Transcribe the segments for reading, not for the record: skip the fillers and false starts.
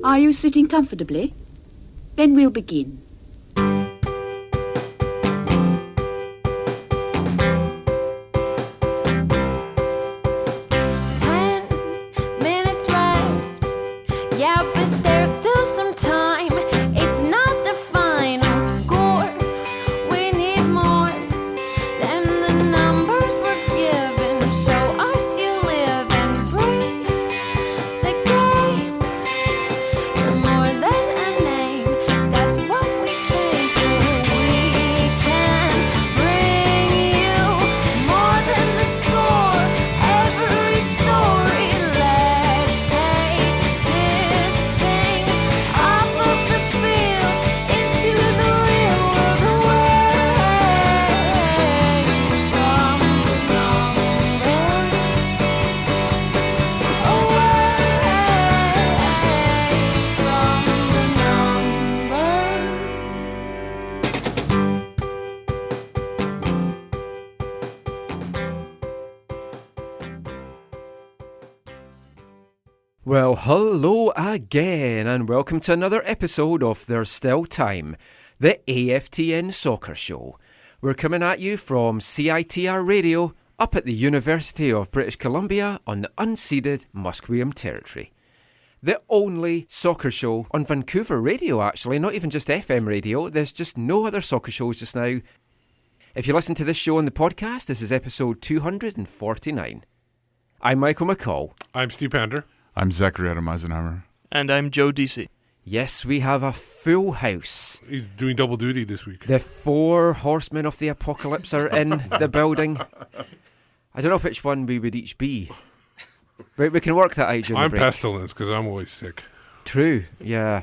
Are you sitting comfortably? Then we'll begin. 10 minutes left. Yeah, but there's still some time. It's not the final score. We need more than the numbers we're given. Show us you live and breathe the game. You're more than a name. That's what we came for. We can bring you more than the score. Every story. Let's take this thing off of the field into the real world away from the numbers. Well, hello again, and welcome to another episode of There's Still Time, the AFTN Soccer Show. We're coming at you from CITR Radio up at the University of British Columbia on the unceded Musqueam territory. The only soccer show on Vancouver radio, actually, not even just FM radio. There's just no other soccer shows just now. If you listen to this show on the podcast, this is episode 249. I'm Michael McCall. I'm Steve Pander. I'm Zachary Adam Eisenhammer. And I'm Joe DC. Yes, we have a full house. He's doing double duty this week. The four horsemen of the apocalypse are in the building. I don't know which one we would each be. We can work that out during I'm the break. pestilence because I'm always sick. True, yeah.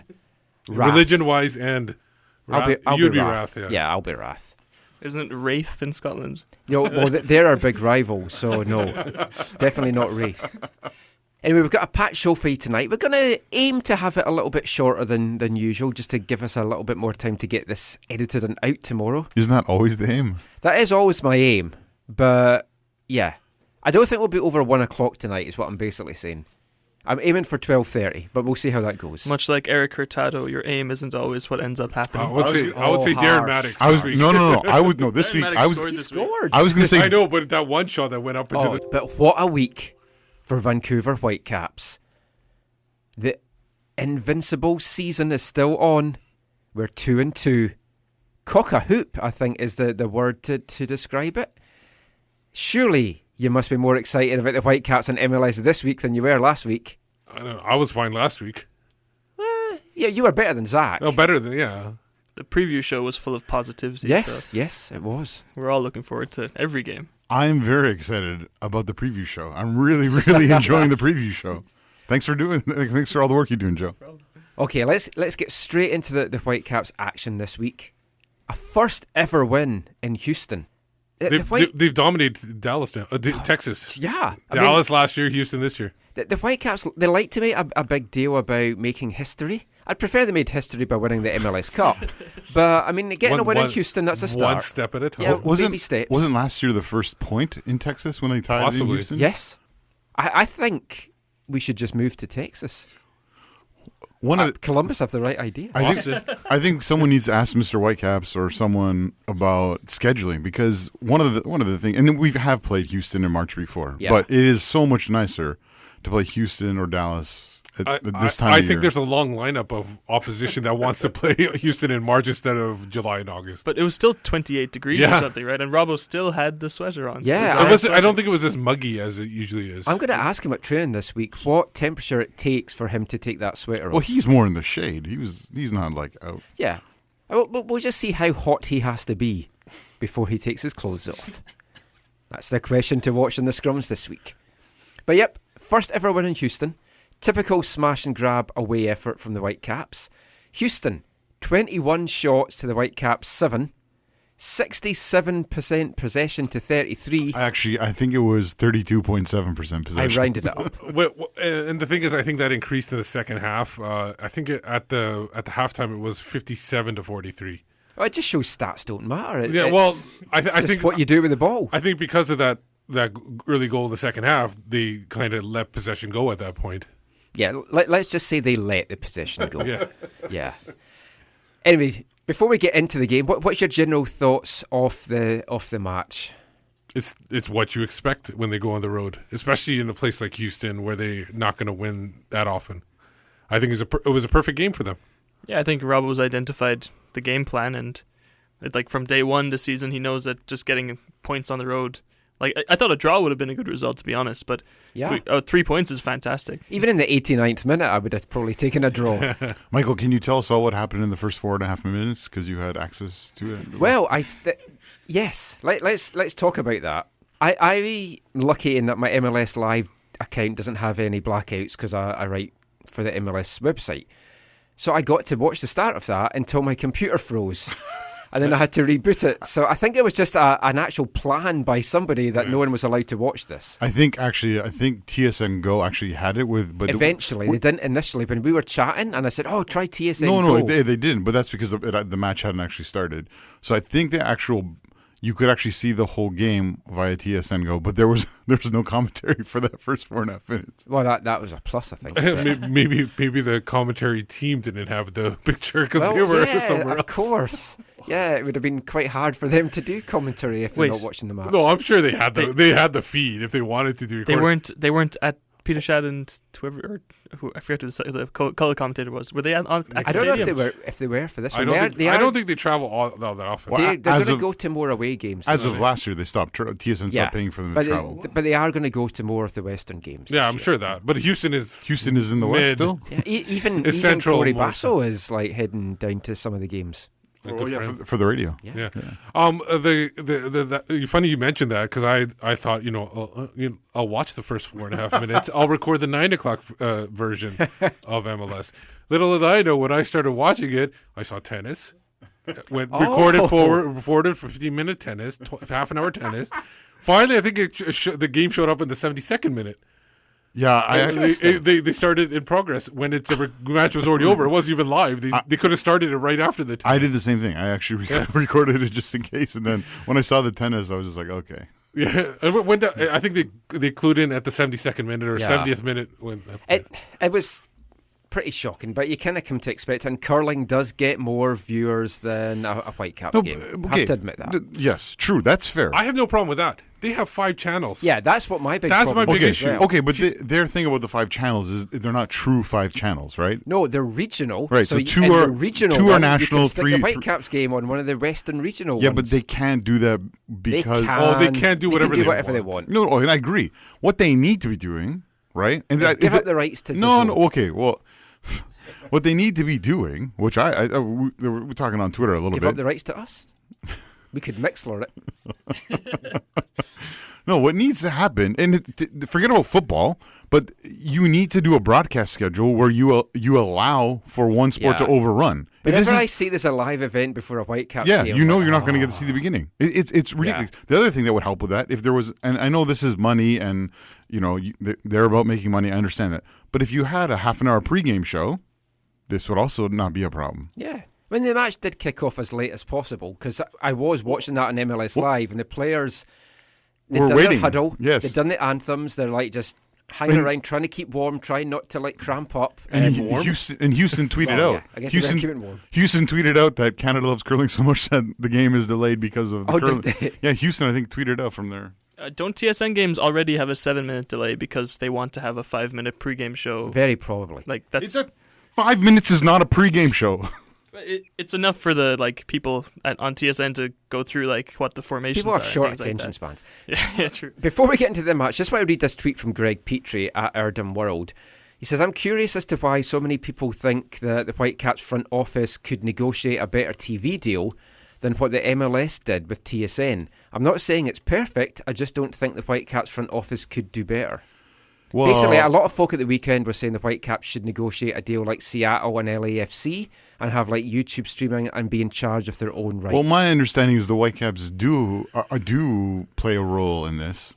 Wrath. Religion-wise and you'd be Wrath. Yeah, I'll be Wrath. Isn't it Wraith in Scotland? No, well, they're our big rivals, so no. Definitely not Wraith. Anyway, we've got a packed show for you tonight. We're going to aim to have it a little bit shorter than usual, just to give us a little bit more time to get this edited and out tomorrow. Isn't that always the aim? That is always my aim, but yeah. I don't think we'll be over 1 o'clock tonight is what I'm basically saying. I'm aiming for 12:30, but we'll see how that goes. Much like Eric Hurtado, your aim isn't always what ends up happening. I would say Darren Maddox. No. I was this week. I was going to say. I know, but that one shot that went up into the. But what a week for Vancouver Whitecaps. The invincible season is still on. We're 2-2. Cock a hoop, I think, is the word to describe it. Surely you must be more excited about the Whitecaps and MLS this week than you were last week. I know. I was fine last week. Yeah, you were better than Zach. No, better than, yeah. The preview show was full of positivity. Yes, yes, it was. We're all looking forward to every game. I'm very excited about the preview show. I'm really, really enjoying the preview show. Thanks for all the work you're doing, Joe. Okay, let's get straight into the Whitecaps action this week. A first ever win in Houston. They've dominated Dallas now. Texas. Yeah. Dallas last year, Houston this year. The Whitecaps, they like to make a big deal about making history. I'd prefer they made history by winning the MLS Cup. But, I mean, getting a win in Houston, that's a start. One step at a time. Yeah, baby steps. Wasn't last year the first point in Texas when they tied Possibly. in Houston? Yes. I think we should just move to Texas. Columbus have the right idea. I think someone needs to ask Mr. Whitecaps or someone about scheduling, because one of the things, and we have played Houston in March before, but it is so much nicer to play Houston or Dallas at this time of year. I think there's a long lineup of opposition that wants to play Houston in March instead of July and August. But it was still 28 degrees or something, right? And Robbo still had the sweater on. Yeah. I don't think it was as muggy as it usually is. I'm going to ask him at training this week what temperature it takes for him to take that sweater off. Well, he's more in the shade. He's not like out. Yeah. We'll just see how hot he has to be before he takes his clothes off. That's the question to watch in the scrums this week. But yep, first ever win in Houston. Typical smash and grab away effort from the Whitecaps. Houston, 21 shots to the Whitecaps 7. 67% possession to 33. I think it was 32.7% possession. I rounded it up. And the thing is, I think that increased in the second half. I think at the halftime it was 57-43. Oh, it just shows stats don't matter. I think what you do with the ball. I think because of that early goal in the second half, they kind of let possession go at that point. Yeah, let's just say they let the possession go. Yeah. Yeah. Anyway, before we get into the game, what's your general thoughts of the match? It's what you expect when they go on the road, especially in a place like Houston where they're not going to win that often. I think it was a perfect game for them. Yeah, I think Robbo's identified the game plan, and from day one this season, he knows that just getting points on the road. I thought a draw would have been a good result, to be honest, but 3 points is fantastic. Even in the 89th minute, I would have probably taken a draw. Michael, can you tell us all what happened in the first 4.5 minutes because you had access to it? Well, yes. Let's talk about that. I'm lucky in that my MLS Live account doesn't have any blackouts because I write for the MLS website. So I got to watch the start of that until my computer froze. And then I had to reboot it. So I think it was just an actual plan by somebody that no one was allowed to watch this. I think TSN Go actually had it but eventually. They didn't initially. When we were chatting and I said, try TSN Go. No, they didn't. But that's because the match hadn't actually started. So I think you could actually see the whole game via TSN Go, but there was no commentary for that first 4.5 minutes. Well, that was a plus, I think. maybe the commentary team didn't have the picture because they were somewhere else. Of course. Yeah, it would have been quite hard for them to do commentary if they're not watching the match. No, I'm sure they had the feed if they wanted to do. They weren't at Peter Shad and whoever, I forget who the color commentator was. Were they at I don't know if they were for this one. I don't think they travel all that often. They're going to go to more away games. As of last year, they stopped. TSN stopped paying for them to travel. But they are going to go to more of the Western games. Yeah, I'm sure that. But Houston is in the West still. Yeah, even Central. Corey Basso is heading down to some of the games. For the radio. Yeah. Funny you mentioned that because I thought I'll watch the first 4.5 minutes. I'll record the 9 o'clock version of MLS. Little did I know when I started watching it, I saw tennis. Recorded forward for 15-minute tennis, half an hour tennis. Finally, I think the game showed up in the 72nd minute. Yeah, they started in progress when the match was already over. It wasn't even live. They could have started it right after the tennis. I did the same thing. I actually recorded it just in case, and then when I saw the tennis, I was just like, okay. Yeah, I think they clued in at the 72nd minute or 70th minute when it was pretty shocking, but you kind of come to expect it. And curling does get more viewers than a Whitecaps game. I have to admit that. Yes, true. That's fair. I have no problem with that. They have 5 channels. Yeah, that's what my big That's problem my big is. issue. Okay, but their thing about the 5 channels is they're not true 5 channels, right? No, they're regional. Right, so two are national, you can stick 3 the Whitecaps game on one of the Western regional ones. Yeah, but they can't do that because they can't do whatever they want. No, and I agree. What they need to be doing, right? And give up the rights to No, okay, well, what they need to be doing, which we're talking on Twitter a little bit. Give up the rights to us. We could Mixler it. No, what needs to happen, and forget about football, but you need to do a broadcast schedule where you allow for one sport to overrun. Whenever I see this a live event before a Whitecaps game, you're not going to get to see the beginning. It's ridiculous. Yeah. The other thing that would help with that, if there was, and I know this is money, and they're about making money. I understand that, but if you had a half an hour pregame show, this would also not be a problem. Yeah. When the match did kick off as late as possible, because I was watching that on MLS Live, and the players, they'd done their huddle, they'd done the anthems, they're just hanging around, trying to keep warm, trying not to cramp up. And Houston tweeted out. Yeah, I guess Houston tweeted out that Canada loves curling so much that the game is delayed because of the curling. Did they? Yeah, Houston, I think, tweeted out from there. Don't TSN games already have a 7-minute delay because they want to have a 5-minute pregame show? Very probably. That's 5 minutes is not a pregame show. It's enough for the people on TSN to go through what the formations are. People have short attention spans. Yeah, true. Before we get into the match, just want to read this tweet from Greg Petrie at Erdem World. He says, I'm curious as to why so many people think that the Whitecaps front office could negotiate a better TV deal than what the MLS did with TSN. I'm not saying it's perfect, I just don't think the Whitecaps front office could do better. Well, basically, a lot of folk at the weekend were saying the Whitecaps should negotiate a deal like Seattle and LAFC and have YouTube streaming and be in charge of their own rights. Well, my understanding is the Whitecaps do play a role in this.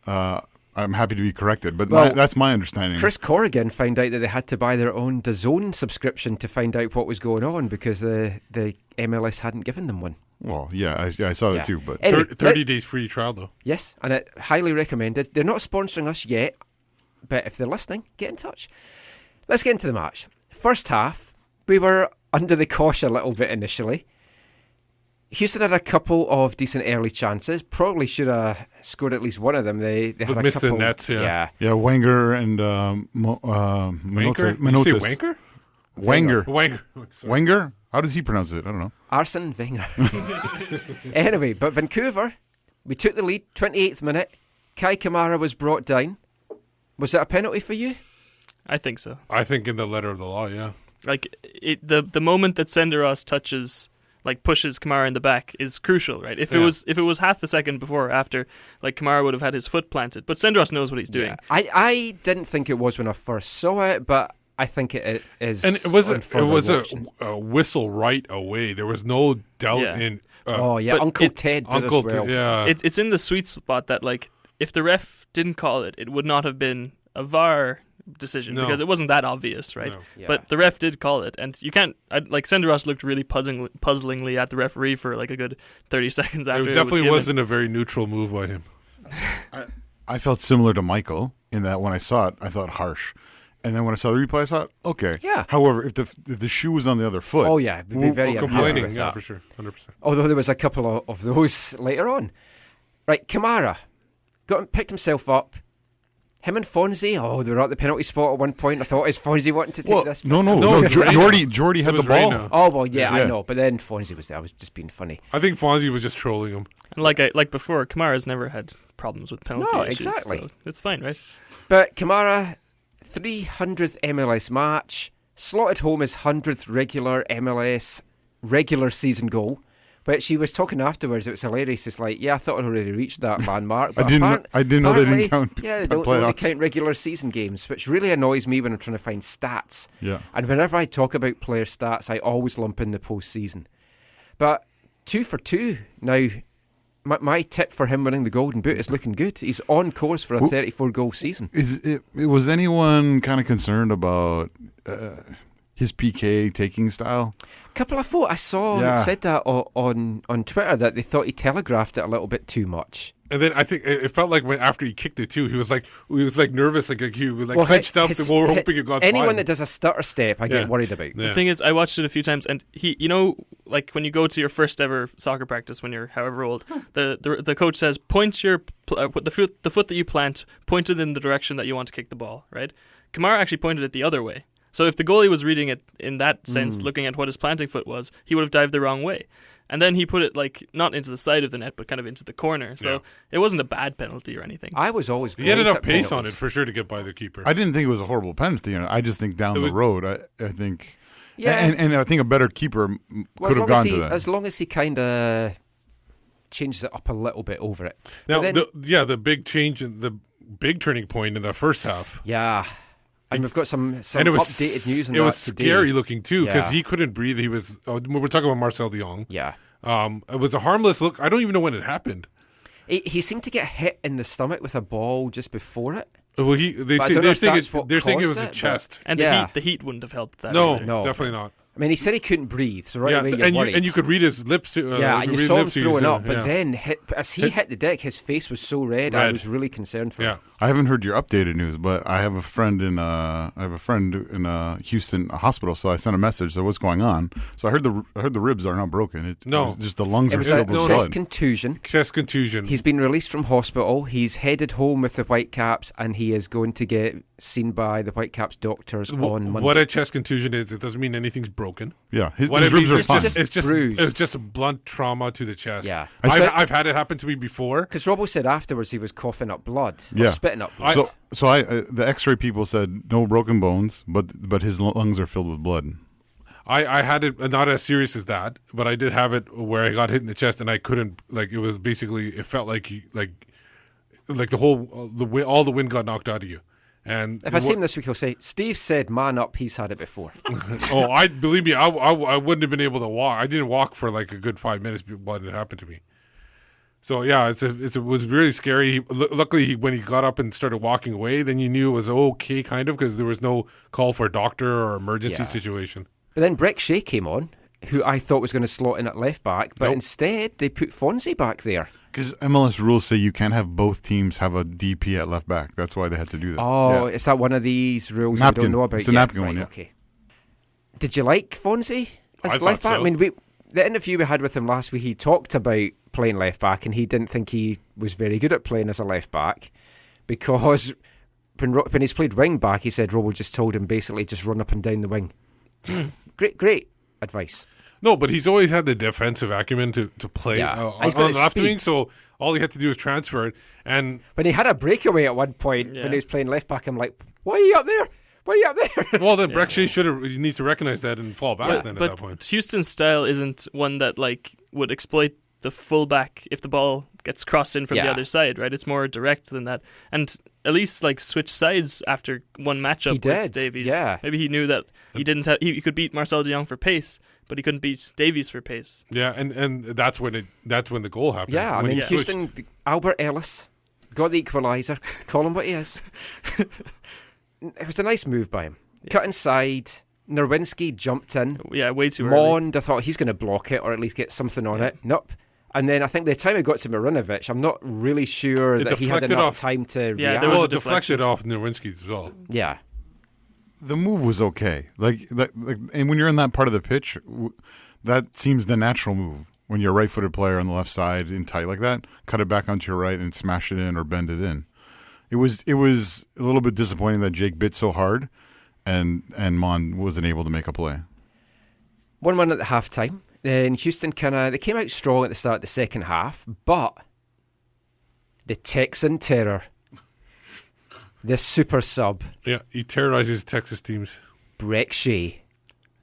I'm happy to be corrected, but that's my understanding. Chris Corrigan found out that they had to buy their own DAZN subscription to find out what was going on because the MLS hadn't given them one. Well, yeah, I saw that too. But anyway, 30 days free trial, though. Yes, and it highly recommended. They're not sponsoring us yet, but if they're listening, get in touch. let's get into the match. First half, we were under the cosh a little bit initially. Houston had a couple of decent early chances. Probably should have scored at least one of them. They had a missed couple. the nets, yeah. Yeah, Wenger and Minotas. Did you say Wanker? Wenger. Sorry. Wenger? How does he pronounce it? I don't know. Arsene Wenger. Anyway, but Vancouver, we took the lead, 28th minute. Kai Kamara was brought down. Was that a penalty for you? I think so. I think in the letter of the law, yeah. Like the moment that Senderos touches, like pushes Kamara in the back, is crucial, right? If it was half a second before or after, like Kamara would have had his foot planted. But Senderos knows what he's doing. Yeah. I didn't think it was when I first saw it, but I think it is. And it was a whistle right away. There was no doubt in. Uncle Ted did as well. Yeah, it's in the sweet spot that, like, if the ref didn't call it, it would not have been a VAR decision because it wasn't that obvious, right? No. Yeah. But the ref did call it, and you can't. Senderos looked really puzzlingly at the referee for like a good 30 seconds after. It definitely was wasn't a very neutral move by him. I felt similar to Michael in that when I saw it, I thought harsh. And then when I saw the replay, I thought, okay. Yeah. However, if the shoe was on the other foot. Oh, yeah. We'd be very unhappy Complaining, with that. for sure. 100%. Although there was a couple of those later on. Right, Kamara picked himself up. Him and Fonzie, they were at the penalty spot at one point. I thought, is Fonzie wanting to take this? No. Jordy had the ball. Reina. Oh, well, yeah, I know. But then Fonzie was there. I was just being funny. I think Fonzie was just trolling him. And like before, Kamara's never had problems with penalty issues. Exactly. So it's fine, right? But Kamara, 300th MLS match, slotted home his 100th regular season goal. But she was talking afterwards. It was hilarious. It's like, I thought I'd already reached that landmark. But I didn't know they didn't count. Yeah, they don't only count regular season games, which really annoys me when I'm trying to find stats. Yeah. And whenever I talk about player stats, I always lump in the postseason. But 2 for 2 now. My tip for him winning the Golden Boot is looking good. He's on course for a 34-goal season. Was anyone kind of concerned about his PK taking style? A couple of folk I saw said that on Twitter, that they thought he telegraphed it a little bit too much. And then I think it felt like after he kicked it too, he was like nervous, like he was like clenched up. And we were hoping it got anyone fine. that does a stutter step, I get worried about. The thing is, I watched it a few times, and he, like when you go to your first ever soccer practice when you're however old, the coach says point your the foot that you plant pointed in the direction that you want to kick the ball. Right? Kamara actually pointed it the other way. So if the goalie was reading it in that sense, looking at what his planting foot was, he would have dived the wrong way. And then he put it like not into the side of the net, but kind of into the corner. So it wasn't a bad penalty or anything. I was always he had enough pace on it for sure to get by the keeper. I didn't think it was a horrible penalty. I just think down the road, I think, and I think a better keeper could have gone to that. As long as he kind of changes it up a little bit over it. Now, the big change, the big turning point in the first half. Yeah. And we've got some updated news on that. It was today. scary looking too because he couldn't breathe. He was. We're talking about Marcel de Jong. Yeah. It was a harmless look. I don't even know when it happened. He seemed to get hit in the stomach with a ball just before it. Well, they're saying it was a chest. And the heat wouldn't have helped that. No, either. definitely not. I mean, he said he couldn't breathe, so away you're worried. And you could read his lips too. And you saw him throwing up, but then as he hit the deck, his face was so red. I was really concerned for him. I haven't heard your updated news, but I have a friend in Houston hospital, so I sent a message. So what's going on? So I heard the ribs are not broken. Just the lungs are filled with blood. Chest contusion. He's been released from hospital. He's headed home with the Whitecaps, and he is going to get seen by the Whitecaps doctors on Monday. What a chest contusion is, it doesn't mean anything's broken. Yeah, his ribs are fine. It's just bruised. It's just a blunt trauma to the chest. Yeah, I've had it happen to me before. Because Robbo said afterwards he was coughing up blood. Yeah, spitting up blood. So the X-ray people said no broken bones, but his lungs are filled with blood. I had it not as serious as that, but I did have it where I got hit in the chest and I couldn't, like, it was basically, it felt like all the wind got knocked out of you. And if I see him this week, he'll say, Steve said, man up, he's had it before. Believe me, I wouldn't have been able to walk. I didn't walk for like a good 5 minutes when it happened to me. So yeah, it was really scary. Luckily, when he got up and started walking away, then you knew it was okay, kind of, because there was no call for a doctor or emergency situation. But then Breck Shea came on, who I thought was going to slot in at left back, but instead they put Fonzie back there. Because MLS rules say you can't have both teams have a DP at left back. That's why they had to do that. Oh, is that one of these rules Napkin. I don't know about? It's a napkin one, yeah. Okay. Did you like Fonzie as I left thought back? so. I mean, the interview we had with him last week, he talked about playing left back, and he didn't think he was very good at playing as a left back because when he's played wing back, he said Robo just told him basically just run up and down the wing. Great advice. No, but he's always had the defensive acumen to play He's got on the the left speed. wing, so all he had to do was transfer it. And When he had a breakaway at one point when he was playing left back, I'm like, why are you up there? Why are you up there? well, then Breck Shea he needs to recognize that and fall back then at that point. But Houston's style isn't one that would exploit the fullback if the ball gets crossed in from the other side, right? It's more direct than that. And at least switch sides after one matchup with Davies. Yeah. Maybe he knew that he didn't have, he could beat Marcel de Jong for pace, but he couldn't beat Davies for pace. Yeah, and that's when the goal happened. Yeah, I when mean, he switched. Houston, Albert Ellis got the equaliser. Call him what he is. It was a nice move by him. Cut inside. Nerwinski jumped in. Yeah, way too early. Mond, I thought he's going to block it or at least get something on it. Nope. And then I think the time it got to Marinovic, I'm not really sure that he had deflected enough off. time to Yeah, react. there was Well, a it deflected off Nowinski as well. Yeah. The move was okay. And when you're in that part of the pitch, that seems the natural move. When you're a right-footed player on the left side in tight like that, cut it back onto your right and smash it in or bend it in. It was a little bit disappointing that Jake bit so hard and Mon wasn't able to make a play. 1-1 at the half-time. Then Houston they came out strong at the start of the second half, but the Texan terror, the super sub, Yeah, he terrorizes Texas teams. Breck Shea,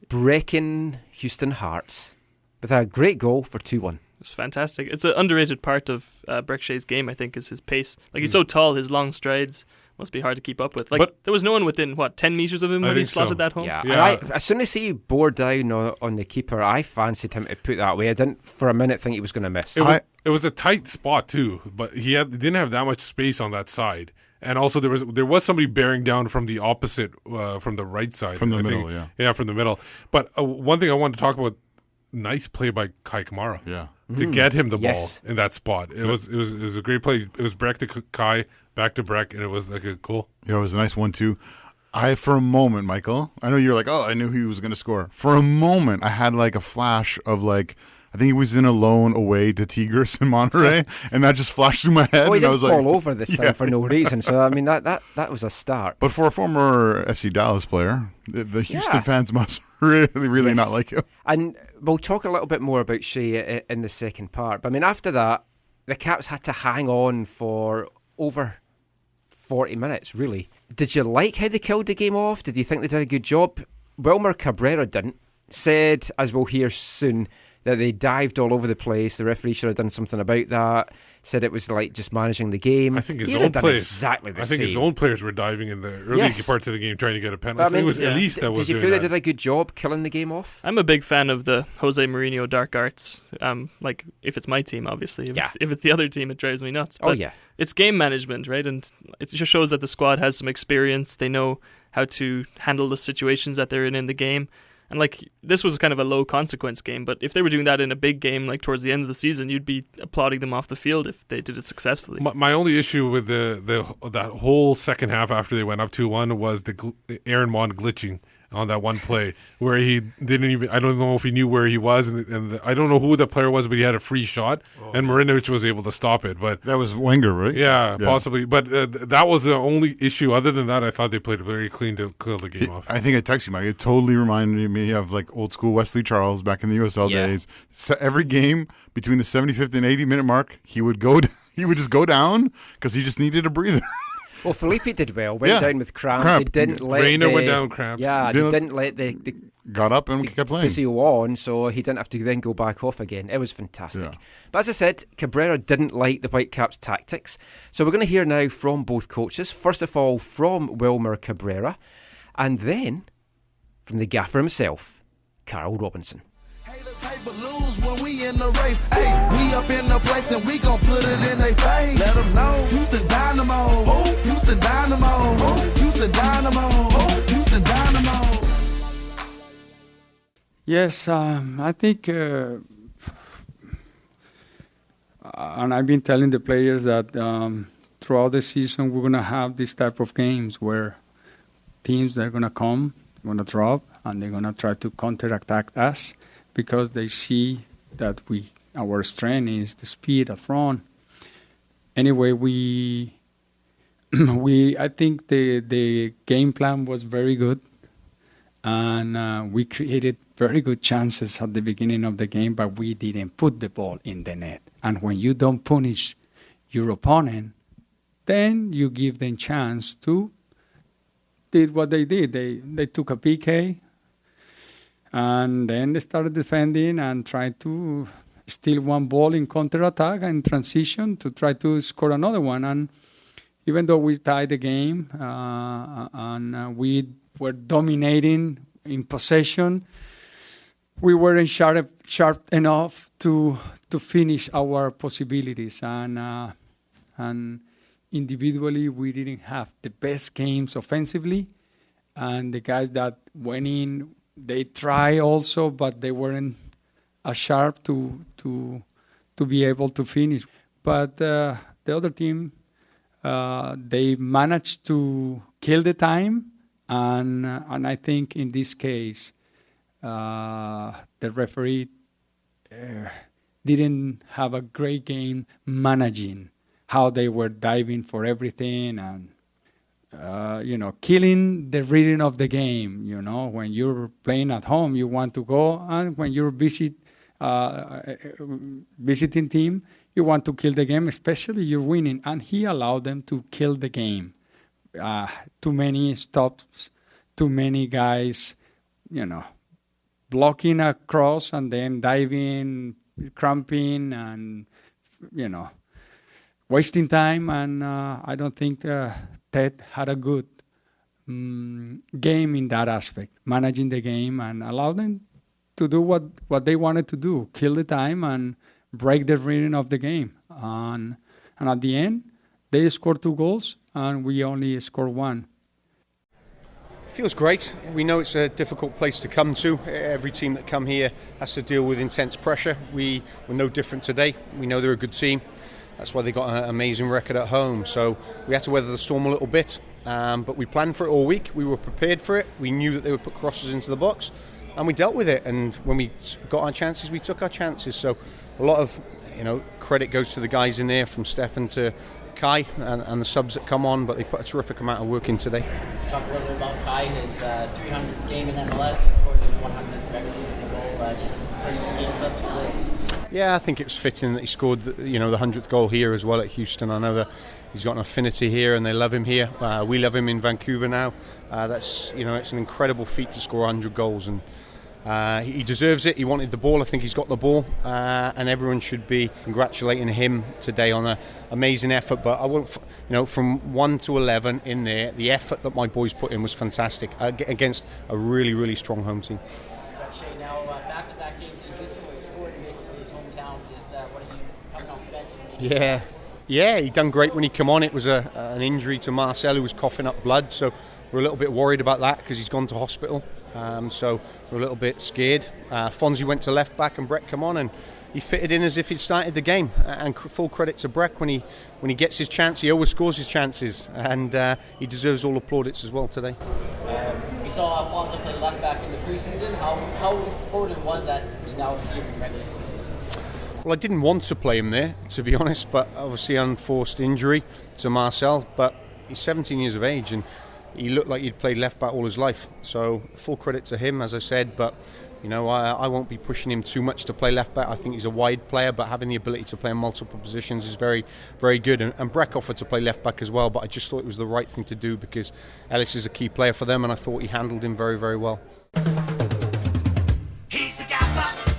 breaking Houston hearts with a great goal for 2-1. It's fantastic. It's an underrated part of Breck Shea's game, I think, is his pace. He's so tall, his long strides must be hard to keep up with. But there was no one within, 10 metres of him when he think slotted so. that home? Yeah, Yeah. And as soon as he bore down on the keeper, I fancied him to put that away. I didn't for a minute think he was going to miss. It was a tight spot too, but he didn't have that much space on that side. And also there was somebody bearing down from the opposite, from the right side. From the I middle, think. Yeah, from the middle. But one thing I wanted to talk about, nice play by Kai Kamara. Yeah. To get him the Yes. ball in that spot. It was a great play. It was Breck to Kai, back to Breck, and it was like a goal. Yeah, it was a nice 1-2. For a moment, Michael, I know you're like, oh, I knew he was going to score. For a moment, I had a flash of I think he was in a loan away to Tigres in Monterrey, and that just flashed through my head. Oh, he and I didn't was fall like, over this time for no reason. So, I mean, that was a start. But for a former FC Dallas player, the Houston Yeah. fans must really Yes. not like him. And we'll talk a little bit more about Shea in the second part. But, I mean, after that, the Caps had to hang on for over 40 minutes, really. Did you like how they killed the game off? Did you think they did a good job? Wilmer Cabrera didn't. Said, as we'll hear soon, that they dived all over the place. The referee should have done something about that. Said it was just managing the game. I think his He'd own have done players. exactly the I think same. his own players were diving in the early Yes. parts of the game trying to get a penalty. But, I mean, it was at least that was Did you doing feel that. they did a good job killing the game off? I'm a big fan of the Jose Mourinho dark arts. If it's my team, obviously. If it's the other team, it drives me nuts. Oh, But yeah. it's game management, right? And it just shows that the squad has some experience. They know how to handle the situations that they're in the game. And this was kind of a low consequence game, but if they were doing that in a big game, towards the end of the season, you'd be applauding them off the field if they did it successfully. My only issue with that whole second half after they went up 2-1 was the Aaron Mon glitching on that one play where he didn't even. I don't know if he knew where he was, and I don't know who the player was, but he had a free shot, and Marinovic was able to stop it. But That was Wenger, right? yeah, possibly. But that was the only issue. Other than that, I thought they played very clean to kill the game off. I think I texted you, Mike. It totally reminded me of old school Wesley Charles back in the USL Yeah. days. So every game between the 75th and 80-minute mark, he would just go down because he just needed a breather. Well, Felipe did well. Went Yeah. down with cramp. Cramp. They didn't let Reina the, went down cramps. Yeah, Didn't- they didn't let the Got up and kept playing. physio on, so he didn't have to then go back off again. It was fantastic. Yeah. But as I said, Cabrera didn't like the Whitecaps' tactics. So we're going to hear now from both coaches. First of all, from Wilmer Cabrera, and then from the gaffer himself, Carl Robinson. Haters hate but lose when we in the race. Hey, we up in the place and we gon' put it in their face. Let them know Houston Dynamo. Houston Dynamo. Houston Dynamo. Houston Dynamo. Yes, I think and I've been telling the players that throughout the season we're going to have this type of games where teams are going to come, going to drop, and they're going to try to counterattack us because they see that our strength is the speed up front. Anyway, I think the game plan was very good, and we created very good chances at the beginning of the game, but we didn't put the ball in the net. And when you don't punish your opponent, then you give them chance to did what they did. They took a PK, and then they started defending and tried to steal one ball in counterattack and transition to try to score another one. And even though we tied the game and we were dominating in possession, we weren't sharp enough to finish our possibilities. And individually, we didn't have the best games offensively. And the guys that went in, they try also, but they weren't as sharp to be able to finish. But the other team, they managed to kill the time, and I think in this case, the referee didn't have a great game managing how they were diving for everything and killing the rhythm of the game. When you're playing at home, you want to go, and when you're visiting team, you want to kill the game, especially you're winning. And he allowed them to kill the game. Too many stops, too many guys, blocking across and then diving, cramping, and, wasting time. And I don't think Ted had a good game in that aspect, managing the game and allow them to do what they wanted to do, kill the time and break the rhythm of the game. And at the end, they scored 2 goals and we only scored 1. Feels great. We know it's a difficult place to come to. Every team that come here has to deal with intense pressure. We were no different today. We know they're a good team. That's why they got an amazing record at home. So we had to weather the storm a little bit. But we planned for it all week. We were prepared for it. We knew that they would put crosses into the box. And we dealt with it, and when we got our chances, we took our chances. So a lot of credit goes to the guys in there, from Stefan to Kai and the subs that come on, but they put a terrific amount of work in today. Talk a little bit about Kai, his 300th game in MLS. He scored his 100th regular season goal. Just first 2 games up to goals. Yeah, I think it was fitting that he scored the 100th goal here as well at Houston. I know that he's got an affinity here and they love him here. We love him in Vancouver now. That's it's an incredible feat to score 100 goals, and he deserves it. He wanted the ball. I think he's got the ball, and everyone should be congratulating him today on an amazing effort. But I won't, from 1 to 11 in there, the effort that my boys put in was fantastic against a really, really strong home team. Shay, now back-to-back games in Houston where he scored in basically his hometown. Just what are you coming off the bench? Yeah, he done great when he came on. It was an injury to Marcel, who was coughing up blood, so we're a little bit worried about that because he's gone to hospital. So we're a little bit scared. Fonzie went to left back and Breck come on, and he fitted in as if he'd started the game. And full credit to Breck, when he gets his chance, he always scores his chances, and he deserves all the plaudits as well today. We saw Alfonso play left back in the preseason. How important was that to now see him in the regular season? Well, I didn't want to play him there, to be honest, but obviously unforced injury to Marcel. But he's 17 years of age, and he looked like he'd played left back all his life. So full credit to him, as I said. But I won't be pushing him too much to play left back. I think he's a wide player, but having the ability to play in multiple positions is very, very good. And Breck offered to play left back as well, but I just thought it was the right thing to do because Ellis is a key player for them, and I thought he handled him very, very well. He's the gaffer.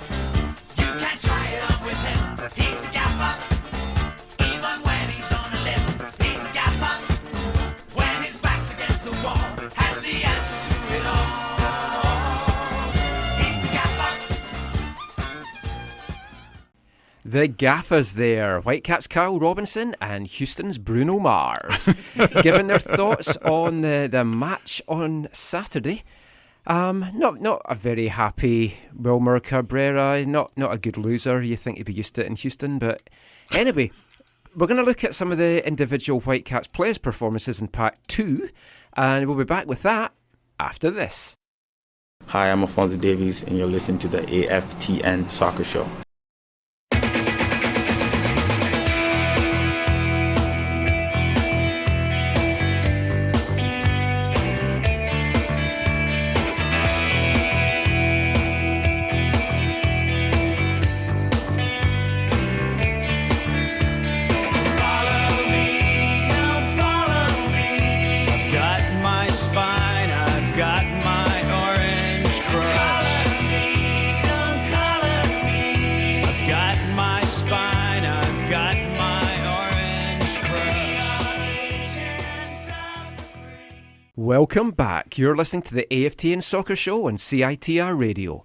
You can try it on with him. He's the gaffer. Even when he's on a limb. He's the gaffer. When his back's against the wall, has the answer to it all. The gaffers there, Whitecaps' Kyle Robinson and Houston's Bruno Mars, giving their thoughts on the match on Saturday. Not a very happy Wilmer Cabrera. Not a good loser. You think he'd be used to it in Houston, but anyway, we're going to look at some of the individual Whitecaps players' performances in Pack 2, and we'll be back with that after this. Hi, I'm Alfonso Davies, and you're listening to the AFTN Soccer Show. Welcome back. You're listening to the AFTN Soccer Show on CITR Radio.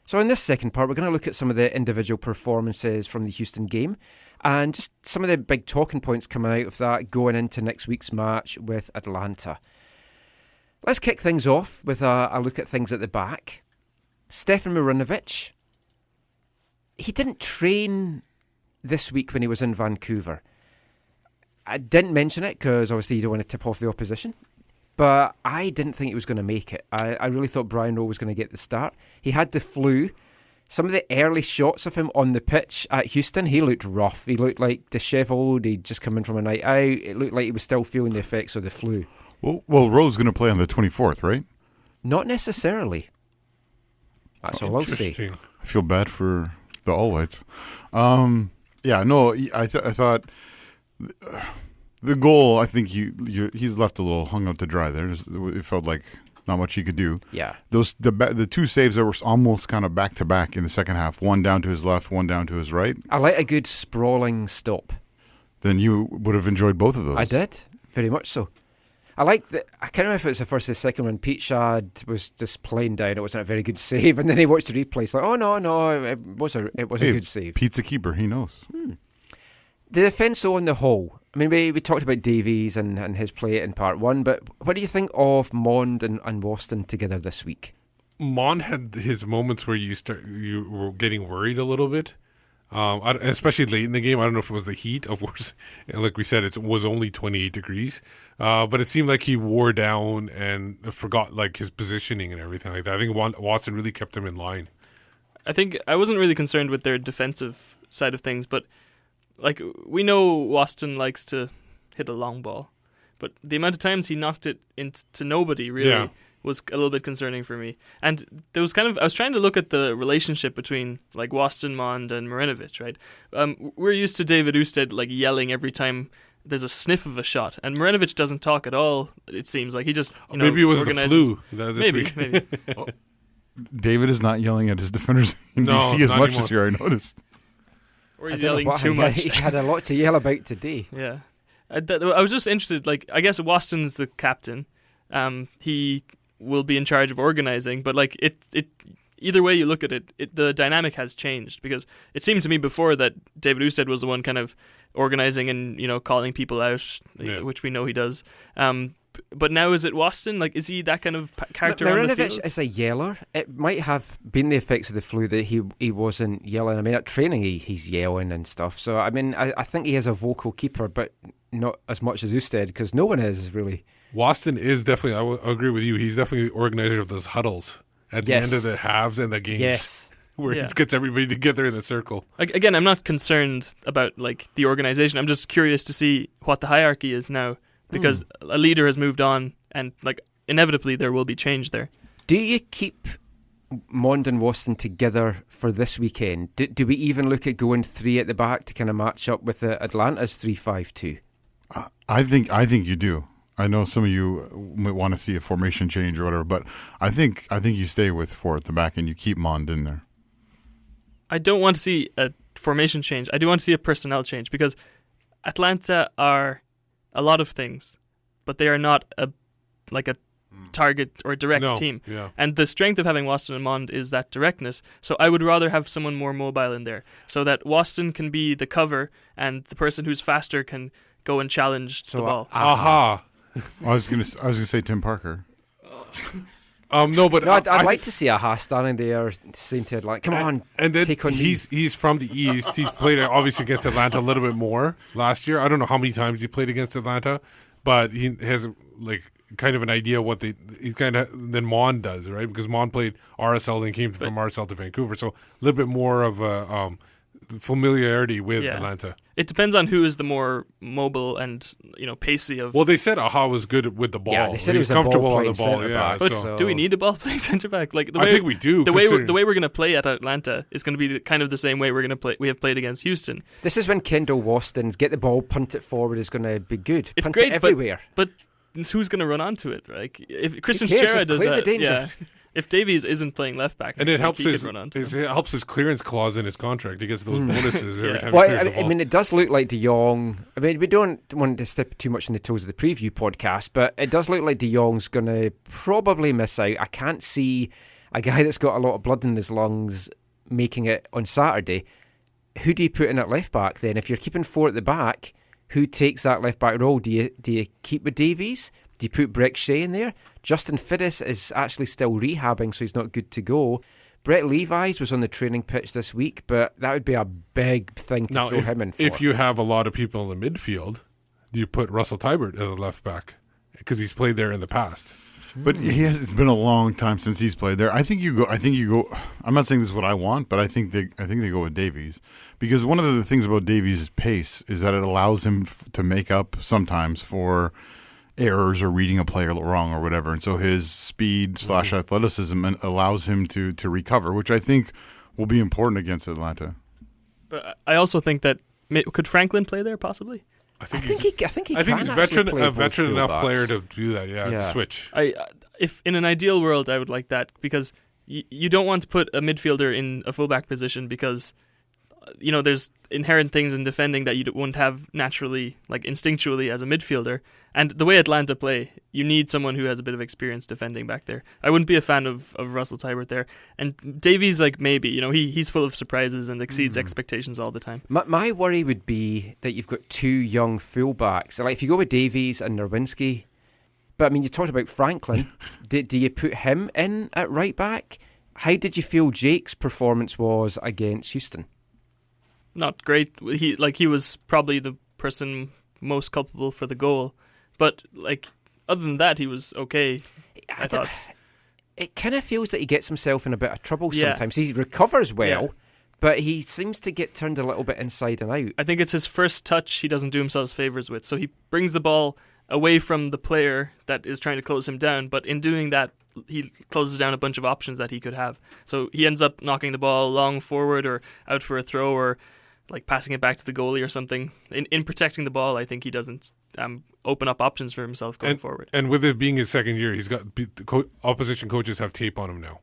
So in this second part, we're going to look at some of the individual performances from the Houston game and just some of the big talking points coming out of that going into next week's match with Atlanta. Let's kick things off with a look at things at the back. Stefan Marinovic, he didn't train this week when he was in Vancouver. I didn't mention it because obviously you don't want to tip off the opposition. But I didn't think he was going to make it. I really thought Brian Rowe was going to get the start. He had the flu. Some of the early shots of him on the pitch at Houston, he looked rough. He looked like dishevelled. He'd just come in from a night out. It looked like he was still feeling the effects of the flu. Well, Rowe's going to play on the 24th, right? Not necessarily. That's all I'll say. I feel bad for the All Whites. I thought... The goal, I think he's left a little hung out to dry there. It felt like not much he could do. Yeah. The two saves that were almost kind of back to back in the second half. One down to his left, one down to his right. I like a good sprawling stop. Then you would have enjoyed both of those. I did, very much so. I can't remember if it was the first or the second one. Pete Shad was just playing down. It wasn't a very good save, and then he watched the replay. It's like, oh no, it was a good save. Pete's a keeper. He knows. The defence, on the whole, I mean, we talked about Davies and his play in part one, but what do you think of Mond and Waston together this week? Mond had his moments where you were getting worried a little bit, especially late in the game. I don't know if it was the heat. Of course, like we said, it was only 28 degrees, but it seemed like he wore down and forgot like his positioning and everything like that. I think Waston really kept him in line. I think I wasn't really concerned with their defensive side of things, but like, we know Waston likes to hit a long ball, but the amount of times he knocked it into nobody really was a little bit concerning for me. And there was I was trying to look at the relationship between like Waston, Mond, and Marinovic, right? We're used to David Ousted like yelling every time there's a sniff of a shot, and Marinovic doesn't talk at all. It seems like he just maybe it was the flu. Maybe. David is not yelling at his defenders in DC as much this year. I noticed. Or he's yelling too much. He had a lot to yell about today. Yeah. I was just interested, like, I guess Waston's the captain. He will be in charge of organising, but like it either way you look at it, the dynamic has changed, because it seemed to me before that David Ousted was the one kind of organising and, calling people out, which we know he does. But now is it Waston? Like, is he that kind of character on the field? Marinovic is a yeller. It might have been the effects of the flu that he wasn't yelling. I mean, at training he's yelling and stuff. So, I mean, I think he is a vocal keeper, but not as much as Ousted, because no one is really. Waston is definitely, I agree with you, he's definitely the organizer of those huddles at the end of the halves and the games. Yes. Where he gets everybody together in a circle. Again, I'm not concerned about like the organisation. I'm just curious to see what the hierarchy is now, because a leader has moved on, and like inevitably there will be change there. Do you keep Mond and Waston together for this weekend? Do we even look at going three at the back to kind of match up with the Atlanta's 3-5-2? I think you do. I know some of you might want to see a formation change or whatever, but I think you stay with four at the back and you keep Mond in there. I don't want to see a formation change. I do want to see a personnel change, because Atlanta are a lot of things, but they are not a target or direct team. Yeah. And the strength of having Waston and Mond is that directness. So I would rather have someone more mobile in there, so that Waston can be the cover and the person who's faster can go and challenge the ball. Aha! I was gonna say Tim Parker. No, but I'd like to see Aha standing there saying to Atlanta, "Come on, and then take on he's from the East. He's played obviously against Atlanta a little bit more last year. I don't know how many times he played against Atlanta, but he has like kind of an idea what he kind of than Mon does, right? Because Mon played RSL and came from RSL to Vancouver, so a little bit more of a familiarity with Atlanta. It depends on who is the more mobile and pacey of. Well, they said Aha was good with the ball. Yeah, they said he was comfortable on the ball. Back, but so. do we need a ball playing centre back? Like I think we do. The way we're going to play at Atlanta is going to be kind of the same way we're going to play. We have played against Houston. This is when Kendall Waston's get the ball, punt it forward is going to be good. It's punt great it everywhere. But who's going to run onto it? Like if Christian cares? Sierra Just does clear that, the danger. If Davies isn't playing left back, and it helps his clearance clause in his contract. He gets those bonuses every time. Well, he clears the ball. I mean, it does look like De Jong. I mean, we don't want to step too much in the toes of the preview podcast, but it does look like De Jong's going to probably miss out. I can't see a guy that's got a lot of blood in his lungs making it on Saturday. Who do you put in at left back then? If you're keeping 4 at the back, who takes that left back role? Do you keep with Davies? Do you put Breck Shea in there? Justin Fides is actually still rehabbing, so he's not good to go. Brett Levis was on the training pitch this week, but that would be a big thing to throw him in for. If you have a lot of people in the midfield, do you put Russell Tybert as a left back? Because he's played there in the past. But it's been a long time since he's played there. I think you go. I'm not saying this is what I want, but I think they go with Davies, because one of the things about Davies' pace is that it allows him to make up sometimes for errors or reading a player wrong or whatever, and so his speed / athleticism allows him to recover, which I think will be important against Atlanta. But I also think that could Franklin play there possibly? I think he's a veteran enough player to do that. Yeah, to switch. If in an ideal world, I would like that, because you don't want to put a midfielder in a fullback position, because there's inherent things in defending that you wouldn't have naturally, like instinctually as a midfielder. And the way Atlanta play, you need someone who has a bit of experience defending back there. I wouldn't be a fan of Russell Tybert there. And Davies, like, maybe, he's full of surprises and exceeds expectations all the time. My worry would be that you've got 2 young fullbacks. Like, if you go with Davies and Nerwinski, but I mean, you talked about Franklin. do you put him in at right back? How did you feel Jake's performance was against Houston? Not great. He was probably the person most culpable for the goal, but other than that, he was okay. I thought it kind of feels that he gets himself in a bit of trouble sometimes. He recovers well, but he seems to get turned a little bit inside and out. I think it's his first touch he doesn't do himself favors with, so he brings the ball away from the player that is trying to close him down, but in doing that, he closes down a bunch of options that he could have. So he ends up knocking the ball long forward or out for a throw, or like passing it back to the goalie or something. In protecting the ball, I think he doesn't open up options for himself going forward. And with it being his second year, he's got opposition coaches have tape on him now,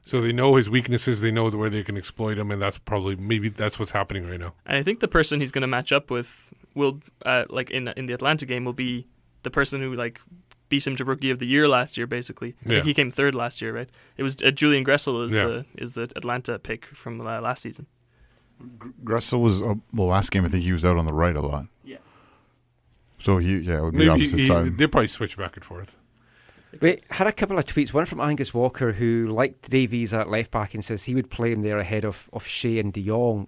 so they know his weaknesses. They know where they can exploit him, and maybe that's what's happening right now. And I think the person he's going to match up with will, in the Atlanta game, will be the person who beat him to Rookie of the Year last year. Basically, I think he came third last year, right? It was Julian Gressel is the Atlanta pick from last season. Gressel was last game. I think he was out on the right a lot. Yeah. So it would be opposite side. They probably switch back and forth. We had a couple of tweets. One from Angus Walker, who liked Davies at left back and says he would play him there ahead of Shea and De Jong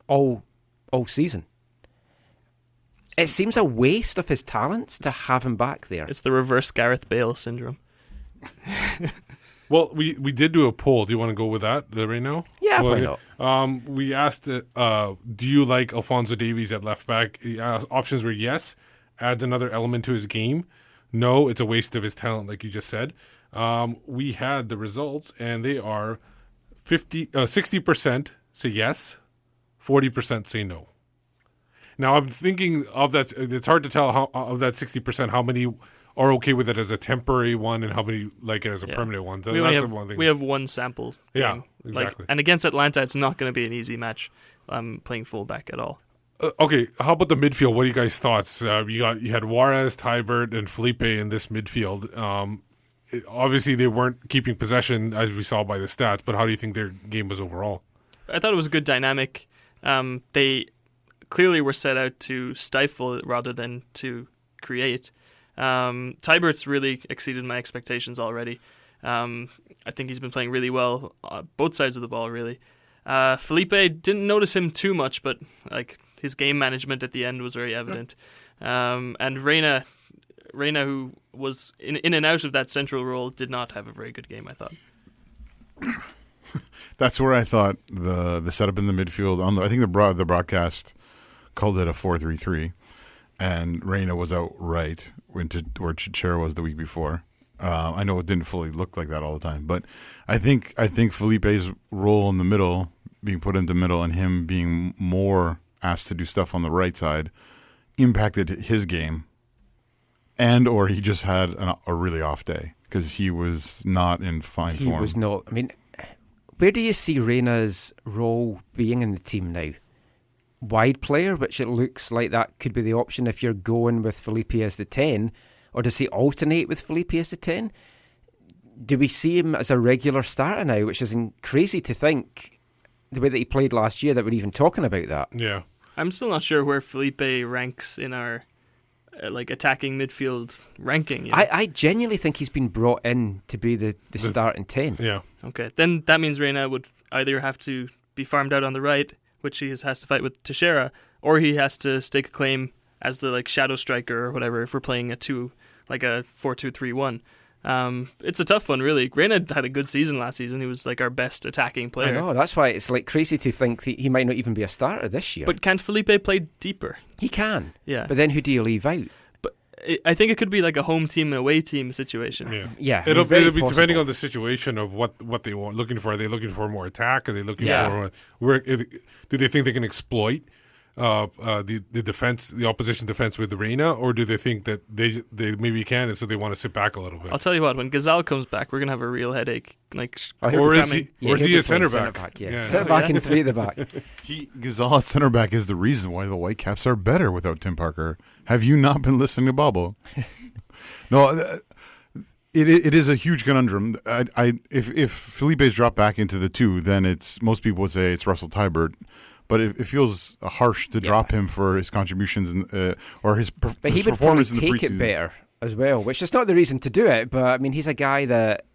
all season. It seems a waste of his talents to have him back there. It's the reverse Gareth Bale syndrome. Well, we did do a poll. Do you want to go with that right now? Yeah, why not? We asked, do you like Alphonso Davies at left back? Options were yes, adds another element to his game. No, it's a waste of his talent, like you just said. We had the results, and they are 60% say yes, 40% say no. Now, I'm thinking of that. It's hard to tell how of that 60% how many are okay with it as a temporary one and how many like it as a permanent one. We have one sample game. Yeah, exactly. And against Atlanta, it's not going to be an easy match playing fullback at all. Okay, how about the midfield? What are you guys' thoughts? You had Juarez, Tybert, and Felipe in this midfield. Obviously, they weren't keeping possession, as we saw by the stats, but how do you think their game was overall? I thought it was a good dynamic. They clearly were set out to stifle rather than to create. Tybert's really exceeded my expectations already. I think he's been playing really well, both sides of the ball, really. Felipe, didn't notice him too much, but like his game management at the end was very evident. And Reyna, who was in and out of that central role, did not have a very good game, I thought. That's where I thought the setup in the midfield. I think the broadcast called it a 4-3-3, and Reyna was out right where Chichera was the week before. I know it didn't fully look like that all the time, but I think Felipe's role in the middle, being put into middle, and him being more asked to do stuff on the right side, impacted his game, or he just had a really off day because he was not in fine form. He was not. I mean, where do you see Reyna's role being in the team now? Wide player, which it looks like that could be the option if you're going with Felipe as the 10, or does he alternate with Felipe as the 10? Do we see him as a regular starter now, which is crazy to think, the way that he played last year, that we're even talking about that? Yeah. I'm still not sure where Felipe ranks in our attacking midfield ranking. You know? I genuinely think he's been brought in to be the starting 10. Yeah. Okay, then that means Reyna would either have to be farmed out on the right, which he has to fight with Teixeira, or he has to stake a claim as the shadow striker or whatever if we're playing a 4-2-3-1. It's a tough one, really. Reyna had a good season last season. He was our best attacking player. I know, that's why it's crazy to think that he might not even be a starter this year. But can Felipe play deeper? He can. Yeah. But then who do you leave out? But I think it could be a home team and away team situation. Yeah. It'll be depending on the situation of what they want looking for. Are they looking for more attack? Are they looking for do they think they can exploit the defense, the opposition defense with the Reyna, or do they think that they maybe can, and so they want to sit back a little bit? I'll tell you what, when Gazal comes back, we're gonna have a real headache. Or is he a centre back? Centre back and 3 at the back. Gazal at centre back is the reason why the Whitecaps are better without Tim Parker. Have you not been listening to Bobble? No. It is a huge conundrum. If Felipe's dropped back into the 2, then most people would say it's Russell Tybert. But it feels harsh to drop him for his contributions or his performance in the preseason. But he would probably take it better as well, which is not the reason to do it. But I mean, he's a guy that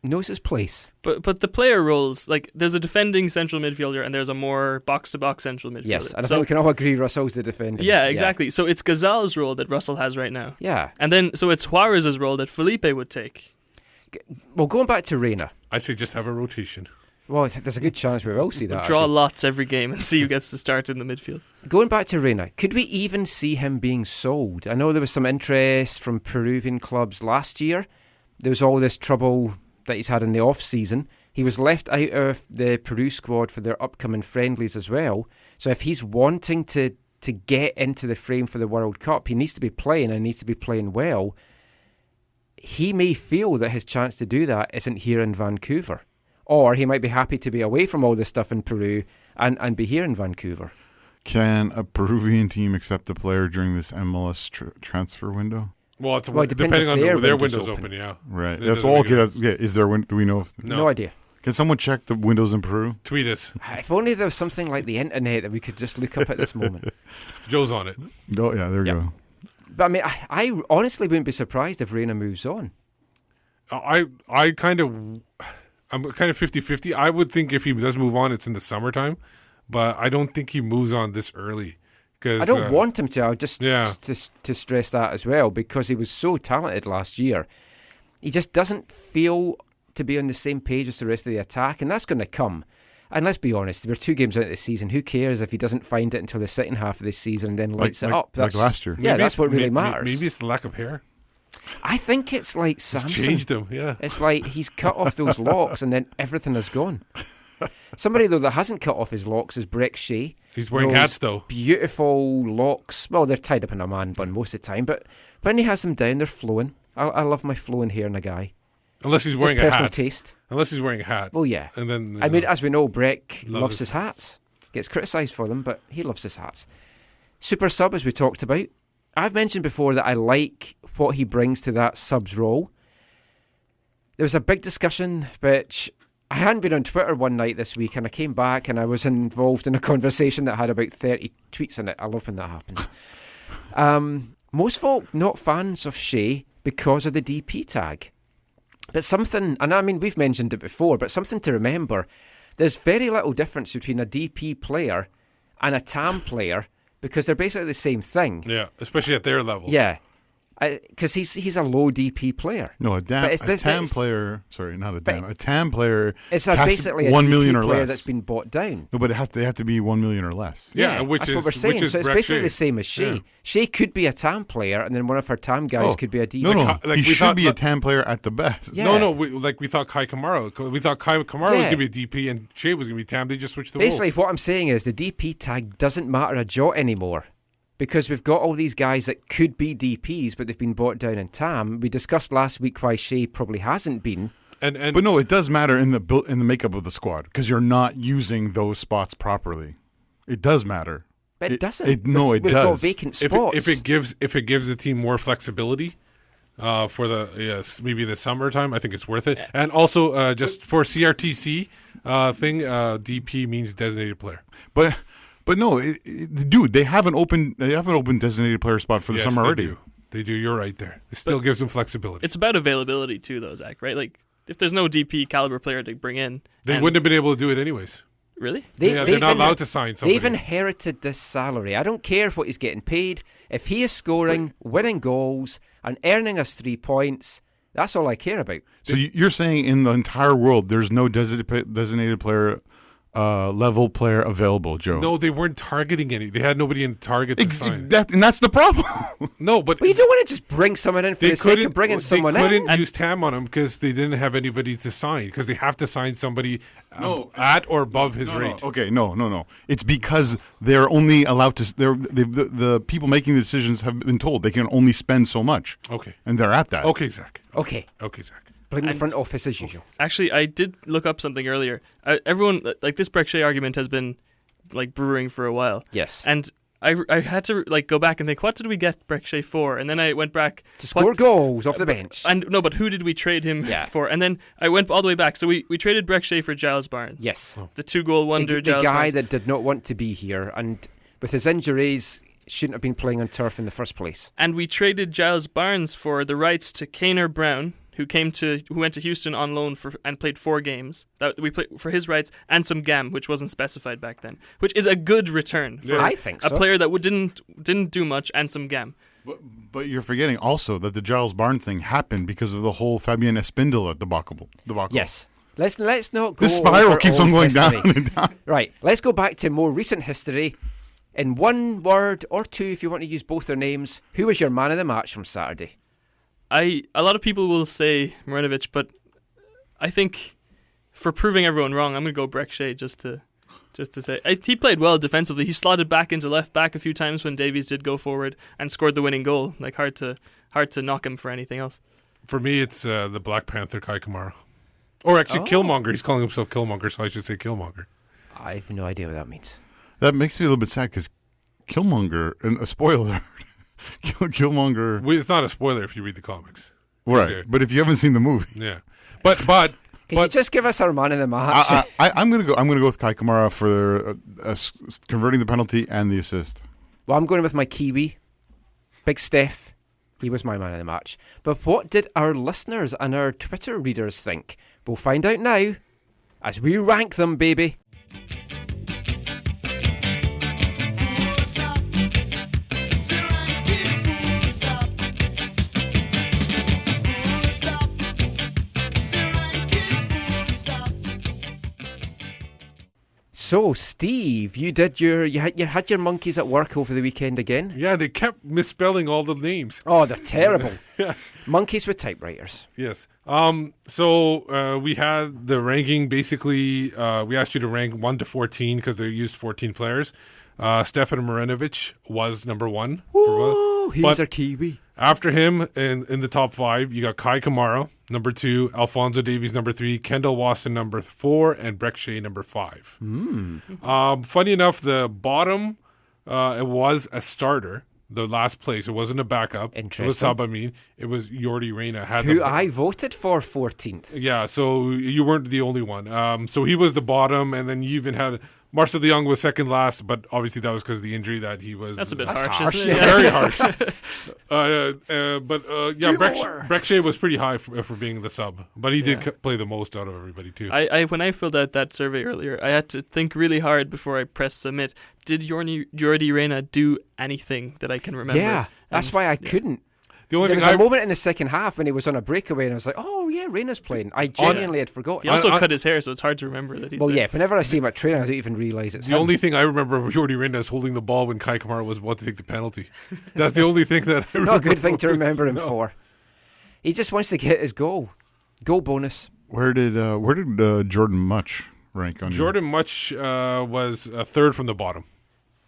knows his place. But the player roles, there's a defending central midfielder and there's a more box-to-box central midfielder. Yes, and I think we can all agree Russell's the defender. Yeah, exactly. So it's Gazal's role that Russell has right now. Yeah. And then, so it's Juarez's role that Felipe would take. Well, going back to Reyna. I say just have a rotation. Well, there's a good chance we will see that. Draw lots every game and see who gets to start in the midfield. Going back to Reyna, could we even see him being sold? I know there was some interest from Peruvian clubs last year. There was all this trouble that he's had in the off-season. He was left out of the Peru squad for their upcoming friendlies as well. So if he's wanting to get into the frame for the World Cup, he needs to be playing and needs to be playing well. He may feel that his chance to do that isn't here in Vancouver. Or he might be happy to be away from all this stuff in Peru and be here in Vancouver. Can a Peruvian team accept a player during this MLS transfer window? Well, depending on their window's open, yeah. Right. That's all. Is there? Do we know? No idea. Can someone check the windows in Peru? Tweet us. If only there was something like the internet that we could just look up at this moment. Joe's on it. Oh, yeah, there we go. But I mean, I honestly wouldn't be surprised if Reyna moves on. I'm kind of 50-50. I would think if he does move on, it's in the summertime, but I don't think he moves on this early. I don't want him to. I'll just to stress that as well, because he was so talented last year. He just doesn't feel to be on the same page as the rest of the attack, and that's going to come. And let's be honest, we're 2 games out of the season. Who cares if he doesn't find it until the second half of this season and then lights it up? Like last year. Yeah, that's what really matters. Maybe it's the lack of hair. I think it's like Samson. It's changed him, yeah. It's like he's cut off those locks and then everything is gone. Somebody, though, that hasn't cut off his locks is Breck Shea. He's wearing hats, though. Beautiful locks. Well, they're tied up in a man bun most of the time, but when he has them down, they're flowing. I love my flowing hair in a guy. Unless he's wearing a hat. Personal taste. Unless he's wearing a hat. Well, yeah. And then, I mean, as we know, Breck loves his hats. Gets criticised for them, but he loves his hats. Super sub, as we talked about. I've mentioned before that I like what he brings to that subs role. There was a big discussion, which I hadn't been on Twitter one night this week, and I came back and I was involved in a conversation that had about 30 tweets in it. I love when that happens. Most folk not fans of Shea because of the DP tag. But something, and I mean, we've mentioned it before, but something to remember, there's very little difference between a DP player and a TAM player because they're basically the same thing. Yeah, especially at their levels. Yeah. Because he's a low DP player. No, a TAM player. Sorry, not a TAM. A TAM player. It's basically a 1 DP million or player less that's been bought down. No, but they have to be 1 million or less. Yeah, that's what we're saying. So it's basically the same as Shea. Yeah. Shea could be a TAM player, and then one of her TAM guys could be a DP. No, Like he should be a thought- TAM player at the best. Yeah. No, we thought Kai Kamara. We thought Kai Kamara was going to be a DP and Shea was going to be TAM. They just switched the Basically, roles. what I'm saying is the DP tag doesn't matter a jot anymore. Because we've got all these guys that could be DPs, but they've been bought down in TAM. We discussed last week why Shea probably hasn't been. But no, it does matter in the makeup of the squad because you're not using those spots properly. It does matter. But it doesn't. It We've does. got vacant spots. If it gives the team more flexibility for maybe the summertime, I think it's worth it. And also just for CRTC thing, DP means designated player. But no, dude, they have an open designated player spot for the summer already. They do. You're right there. It still gives them flexibility. It's about availability too, though, Zach. Right? Like if there's no DP caliber player to bring in, they wouldn't have been able to do it anyways. Really? They're not allowed to sign somebody. They've inherited this salary. I don't care what he's getting paid. If he is scoring, winning goals, and earning us 3 points, that's all I care about. So you're saying in the entire world there's no designated player level player available, Joe? No, they weren't targeting any. They had nobody in target to sign. And that's the problem. No, but you don't want to just bring someone in for the sake of bringing someone in. They couldn't use TAM on him because they didn't have anybody to sign because they have to sign somebody at or above his rate. Okay, no. It's because they're only allowed to. The people making the decisions have been told they can only spend so much. Okay, and they're at that. Okay, Zach. Okay, Zach. Blame the front office as usual. Actually, I did look up something earlier. Everyone, like this Breck Shea argument has been like brewing for a while. Yes. And I had to like go back and think, what did we get Breck Shea for? And then I went back to score goals off the bench. But who did we trade him for? And then I went all the way back. So we traded Breck Shea for Giles Barnes. Yes. The 2-goal wonder. The Giles guy Barnes. that did not want to be here, and with his injuries, shouldn't have been playing on turf in the first place. And we traded Giles Barnes for the rights to Kaner Brown, who went to Houston on loan and played 4 games. That we played for his rights, and some GAM, which wasn't specified back then, which is a good return for I think so. a player that didn't do much, and some GAM. But you're forgetting also that the Giles Barnes thing happened because of the whole Fabien Espindola debacle. Yes. Let's not go. This spiral over keeps old on going history. down and down. Right. Let's go back to more recent history. In one word or two, if you want to use both their names, who was your man of the match from Saturday? A lot of people will say Marinovic, but I think for proving everyone wrong, I'm going to go Breck Shea just to say he played well defensively. He slotted back into left back a few times when Davies did go forward and scored the winning goal. Like hard to knock him for anything else. For me, it's the Black Panther Kai Kamara, or actually Killmonger. He's calling himself Killmonger, so I should say Killmonger. I have no idea what that means. That makes me a little bit sad because Killmonger, and a spoiler. Killmonger. Well, it's not a spoiler if you read the comics, right? Okay. But if you haven't seen the movie, yeah. But can you just give us our man in the match? I'm gonna go with Kai Kamara for converting the penalty and the assist. Well, I'm going with my Kiwi, Big Steph. He was my man of the match. But what did our listeners and our Twitter readers think? We'll find out now as we rank them, baby. So, Steve, you had your monkeys at work over the weekend again? Yeah, they kept misspelling all the names. Oh, they're terrible. Yeah. Monkeys with typewriters. Yes. So we had the ranking. Basically, we asked you to rank 1 to 14 because they used 14 players. Stefan Marinovic was number 1. Woo, he's our Kiwi. After him, in the top 5, you got Kai Kamara, number 2, Alphonso Davies, number 3, Kendall Wasson, number 4, and Breck Shea, number 5. Funny enough, the bottom, it was a starter, the last place. It wasn't a backup. Interesting. It was Sabamine. It was Jordi Reyna. Who I voted for 14th. Yeah, so you weren't the only one. So he was the bottom, and then you even had Marcel de Jong was second last, but obviously that was because of the injury that he was. That's a bit That's harsh, isn't it? Very harsh. Breck Shea was pretty high for being the sub, but he did play the most out of everybody too. When I filled out that survey earlier, I had to think really hard before I pressed submit. Did Jordi Reyna do anything that I can remember? Yeah, that's why I couldn't. The only there thing was a moment in the second half when he was on a breakaway, and I was like, "Oh yeah, Reyna's playing." I genuinely had forgotten. He also cut his hair, so it's hard to remember that he's. Well, yeah. Whenever I see him at training, I don't even realise it's the him. only thing I remember of Jordi Reyna is holding the ball when Kai Kamara was about to take the penalty. That's the only thing that I remember. Not a good thing to remember him for. He just wants to get his goal bonus. Where did Jordan Much rank on? Jordan Much was third from the bottom.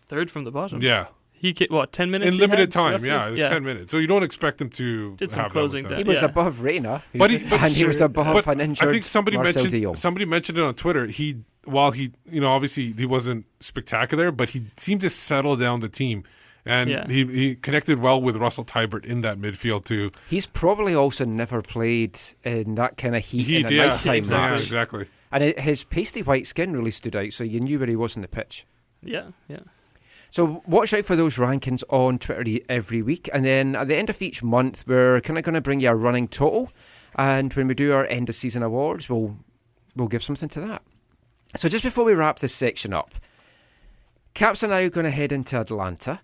Third from the bottom. Yeah. He 10 minutes in limited time. roughly? Yeah, it was 10 minutes. So you don't expect him to did some have closing. He was above Reyna, but he was above an injured. I think somebody Marcel de Jong. mentioned it on Twitter. While he obviously he wasn't spectacular, but he seemed to settle down the team. And he connected well with Russell Tybert in that midfield too. He's probably also never played in that kind of heat in a nighttime match. Yeah, exactly. And his pasty white skin really stood out, so you knew where he was on the pitch. Yeah. So watch out for those rankings on Twitter every week. And then at the end of each month, we're kind of going to bring you a running total. And when we do our end of season awards, we'll give something to that. So just before we wrap this section up, Caps are now going to head into Atlanta.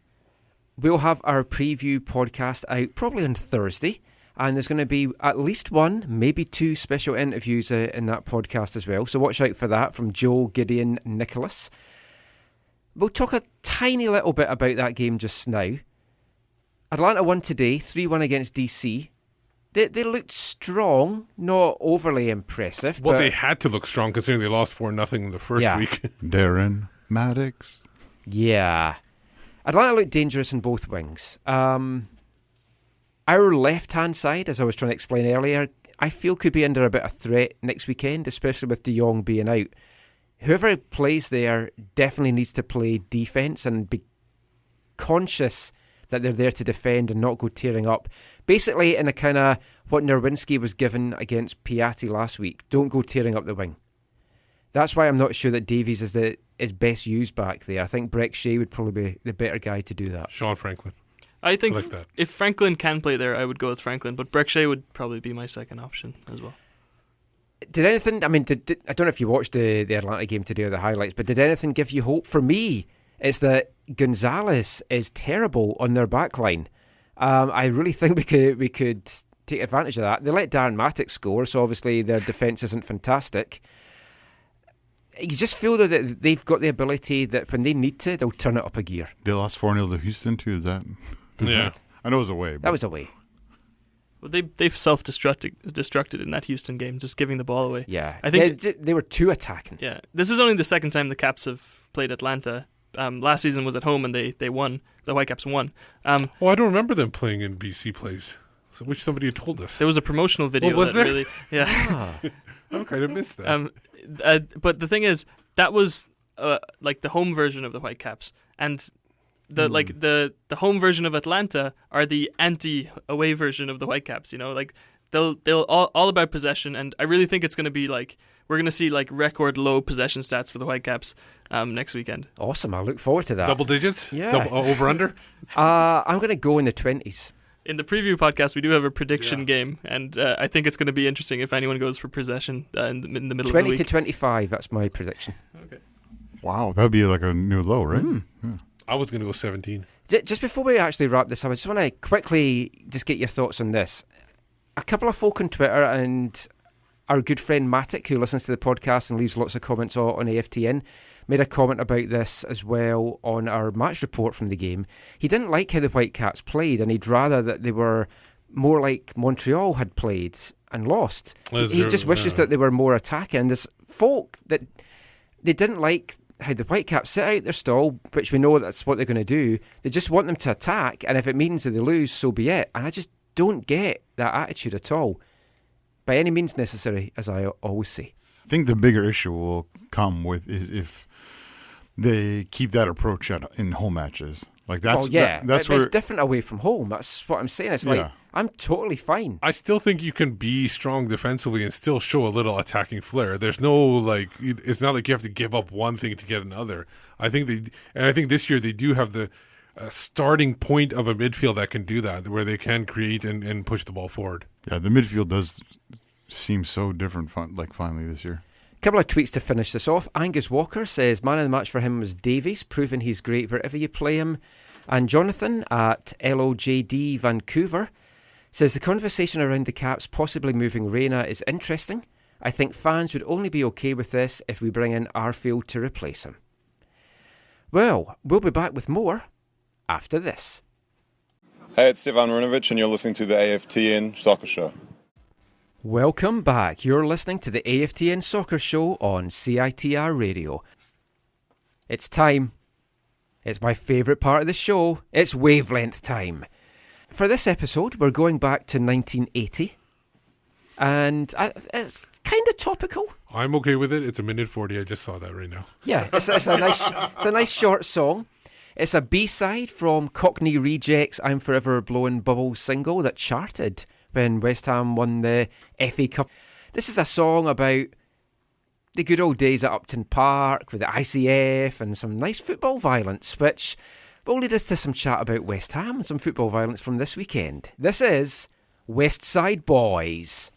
We'll have our preview podcast out probably on Thursday. And there's going to be at least one, maybe two special interviews in that podcast as well. So watch out for that from Joe, Gideon, Nicholas. We'll talk a tiny little bit about that game just now. Atlanta won today, 3-1 against DC. They looked strong, not overly impressive. Well, they had to look strong considering they lost 4-0 in the first week. Darren Maddox. Yeah. Atlanta looked dangerous in both wings. Our left-hand side, as I was trying to explain earlier, I feel could be under a bit of threat next weekend, especially with de Jong being out. Whoever plays there definitely needs to play defence and be conscious that they're there to defend and not go tearing up. Basically, in a kind of what Nerwinski was given against Piatti last week, don't go tearing up the wing. That's why I'm not sure that Davies is best used back there. I think Breck Shea would probably be the better guy to do that. Sean Franklin. I think like that. If Franklin can play there, I would go with Franklin, but Breck Shea would probably be my second option as well. Did anything, I don't know if you watched the Atlanta game today or the highlights, but did anything give you hope? For me, it's that Gonzalez is terrible on their back line. I really think we could take advantage of that. They let Darren Matic score, so obviously their defence isn't fantastic. You just feel that they've got the ability that when they need to, they'll turn it up a gear. They lost 4-0 to Houston too, is that? I know it was away. That was away. Well, they've self-destructed in that Houston game, just giving the ball away. Yeah, I think they were too attacking. Yeah, this is only the second time the Caps have played Atlanta. Last season was at home and they won. The Whitecaps won. I don't remember them playing in BC Place. So I wish somebody had told us. There was a promotional video. Was there? Really, yeah. I kind of missed that. But the thing is, that was like the home version of the Whitecaps, and the home version of Atlanta are the anti-away version of the Whitecaps. You know, like they'll all about possession, and I really think it's going to be like we're going to see like record low possession stats for the Whitecaps next weekend. Awesome! I look forward to that. Double digits? Yeah. Over under? I'm going to go in the 20s. In the preview podcast, we do have a prediction game, and I think it's going to be interesting if anyone goes for possession in the middle of the week. 20 to 25, that's my prediction. Okay. Wow, that would be like a new low, right? Yeah. I was going to go 17. Just before we actually wrap this up, I just want to quickly just get your thoughts on this. A couple of folk on Twitter and our good friend Matic, who listens to the podcast and leaves lots of comments on AFTN, made a comment about this as well on our match report from the game. He didn't like how the Whitecaps played, and he'd rather that they were more like Montreal had played and lost. He just wishes that they were more attacking. And there's folk that they didn't like how the Whitecaps set out their stall, which we know that's what they're going to do. They just want them to attack, and if it means that they lose, so be it. And I just don't get that attitude at all, by any means necessary, as I always say. I think the bigger issue will come with is if they keep that approach in home matches. Like that's that's where it's different away from home. That's what I'm saying. It's like I'm totally fine. I still think you can be strong defensively and still show a little attacking flair. There's no it's not like you have to give up one thing to get another. I think this year they do have the starting point of a midfield that can do that, where they can create and push the ball forward. Yeah, the midfield does seem so different. Finally this year. A couple of tweets to finish this off. Angus Walker says man of the match for him was Davies, proving he's great wherever you play him. And Jonathan at LOJD Vancouver says the conversation around the Caps possibly moving Reina is interesting. I think fans would only be okay with this if we bring in Arfield to replace him. Well, we'll be back with more after this. Hey, it's Stefan Runovic and you're listening to the AFTN Soccer Show. Welcome back. You're listening to the AFTN Soccer Show on CITR Radio. It's time. It's my favourite part of the show. It's Wavelength time. For this episode, we're going back to 1980. And it's kind of topical. I'm okay with it. It's 1:40. I just saw that right now. Yeah, it's a nice short song. It's a B-side from Cockney Rejects' I'm Forever Blowing Bubbles single that charted when West Ham won the FA Cup. This is a song about the good old days at Upton Park with the ICF and some nice football violence, which will lead us to some chat about West Ham and some football violence from this weekend. This is West Side Boys.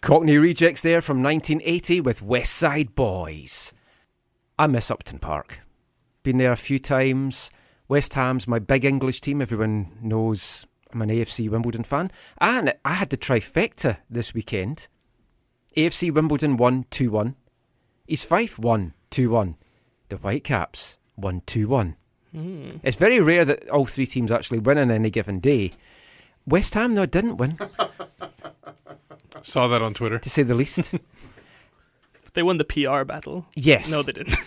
Cockney Rejects there from 1980 with West Side Boys. I miss Upton Park. Been there a few times. West Ham's my big English team. Everyone knows I'm an AFC Wimbledon fan. And I had the trifecta this weekend. AFC Wimbledon won 2-1. East Fife won 2-1. The Whitecaps won 2-1. It's very rare that all three teams actually win on any given day. West Ham, no, didn't win. Saw that on Twitter. To say the least. They won the PR battle. Yes. No, they didn't.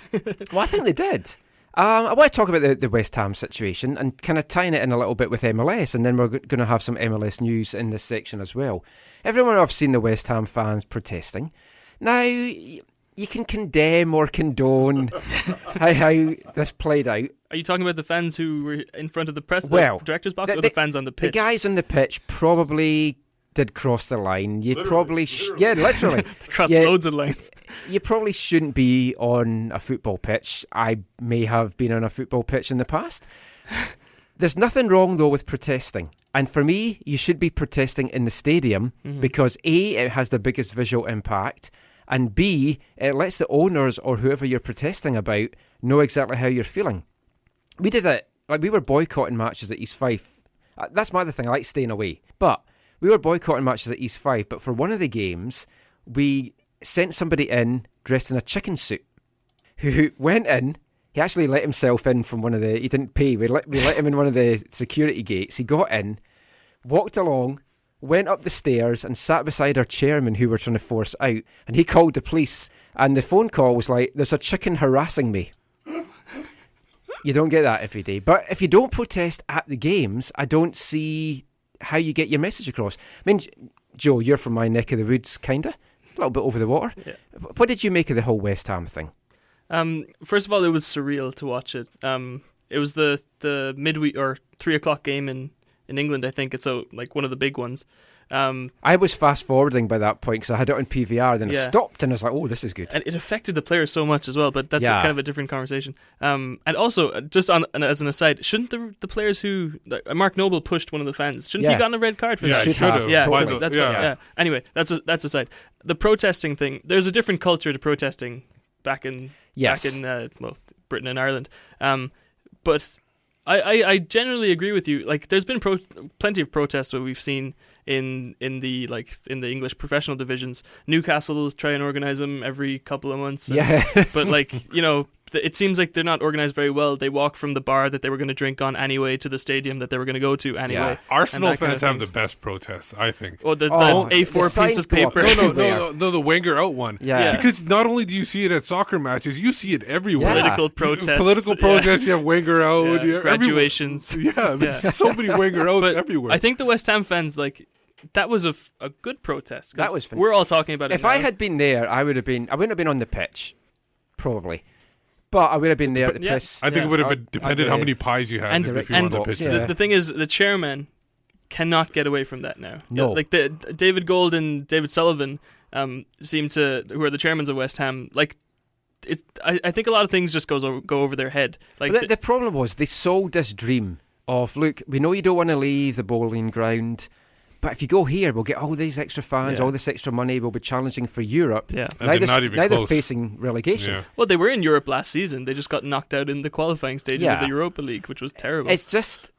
Well, I think they did. I want to talk about the West Ham situation and kind of tying it in a little bit with MLS, and then we're going to have some MLS news in this section as well. Everyone I've seen the West Ham fans protesting. Now, you can condemn or condone how this played out. Are you talking about the fans who were in front of the press director's box, or the fans on the pitch? The guys on the pitch probably did cross the line. You literally. Yeah, literally. They crossed loads of lines. You probably shouldn't be on a football pitch. I may have been on a football pitch in the past. There's nothing wrong, though, with protesting. And for me, you should be protesting in the stadium because A, it has the biggest visual impact, and B, it lets the owners or whoever you're protesting about know exactly how you're feeling. We did it. Like, we were boycotting matches at East Fife. That's my other thing. I like staying away. But we were boycotting matches at East Fife, but for one of the games, we sent somebody in dressed in a chicken suit who went in. He actually let himself in from one of the... He didn't pay. We let him in one of the security gates. He got in, walked along, went up the stairs and sat beside our chairman who were trying to force out. And he called the police. And the phone call was like, there's a chicken harassing me. You don't get that every day. But if you don't protest at the games, I don't see how you get your message across. I mean, Joe, you're from my neck of the woods, kind of. A little bit over the water. Yeah. What did you make of the whole West Ham thing? First of all, it was surreal to watch it. It was the midweek or 3:00 game in England, I think. It's like one of the big ones. I was fast forwarding by that point because I had it on PVR, then I Yeah. stopped and I was like, oh, this is good. And it affected the players so much as well, but that's Yeah. kind of a different conversation. And also, just as an aside, shouldn't the players who Mark Noble pushed one of the fans? Shouldn't he Yeah. gotten a red card for Yeah, that? he should have. Yeah, Totally. that's Yeah. yeah. Anyway, that's aside. The protesting thing. There's a different culture to protesting back in Britain and Ireland. But I generally agree with you. Like, there's been plenty of protests that we've seen in the English professional divisions. Newcastle try and organise them every couple of months. Yeah. But it seems like they're not organised very well. They walk from the bar that they were going to drink on anyway to the stadium that they were going to go to anyway. Yeah. Arsenal And that kind fans of have the things. best protests, I think. Oh, the Oh, A4 the piece signs of go up paper. everywhere. No, the Wenger out one. Yeah. Because not only do you see it at soccer matches, you see it everywhere. Yeah. Political protests. Political protests, you have Wenger out. Yeah, you have graduations. there's so many Wenger outs But everywhere. I think the West Ham fans, that was a good protest. 'cause That was we're all talking about it If now. I had been there, I wouldn't have been on the pitch, probably. But I would have been there at the Yeah. press. I think it would have been depended I'd- how many pies you had and if you were on the pitch. yeah. The thing is, the chairman cannot get away from that now. No. Like David Gold and David Sullivan seem to, who are the chairmans of West Ham, I think a lot of things just go over their head. Like But the problem was they sold this dream of, look, we know you don't want to leave the bowling ground, but if you go here, we'll get all these extra fans, Yeah. all this extra money, we'll be challenging for Europe. Yeah. And they're not even neither close. facing relegation. Yeah. Well, they were in Europe last season. They just got knocked out in the qualifying stages Yeah. of the Europa League, which was terrible. It's just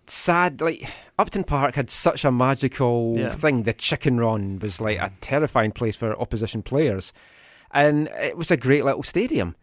sad. Like, Upton Park had such a magical Yeah. thing. The Chicken Run was like a terrifying place for opposition players, and it was a great little stadium.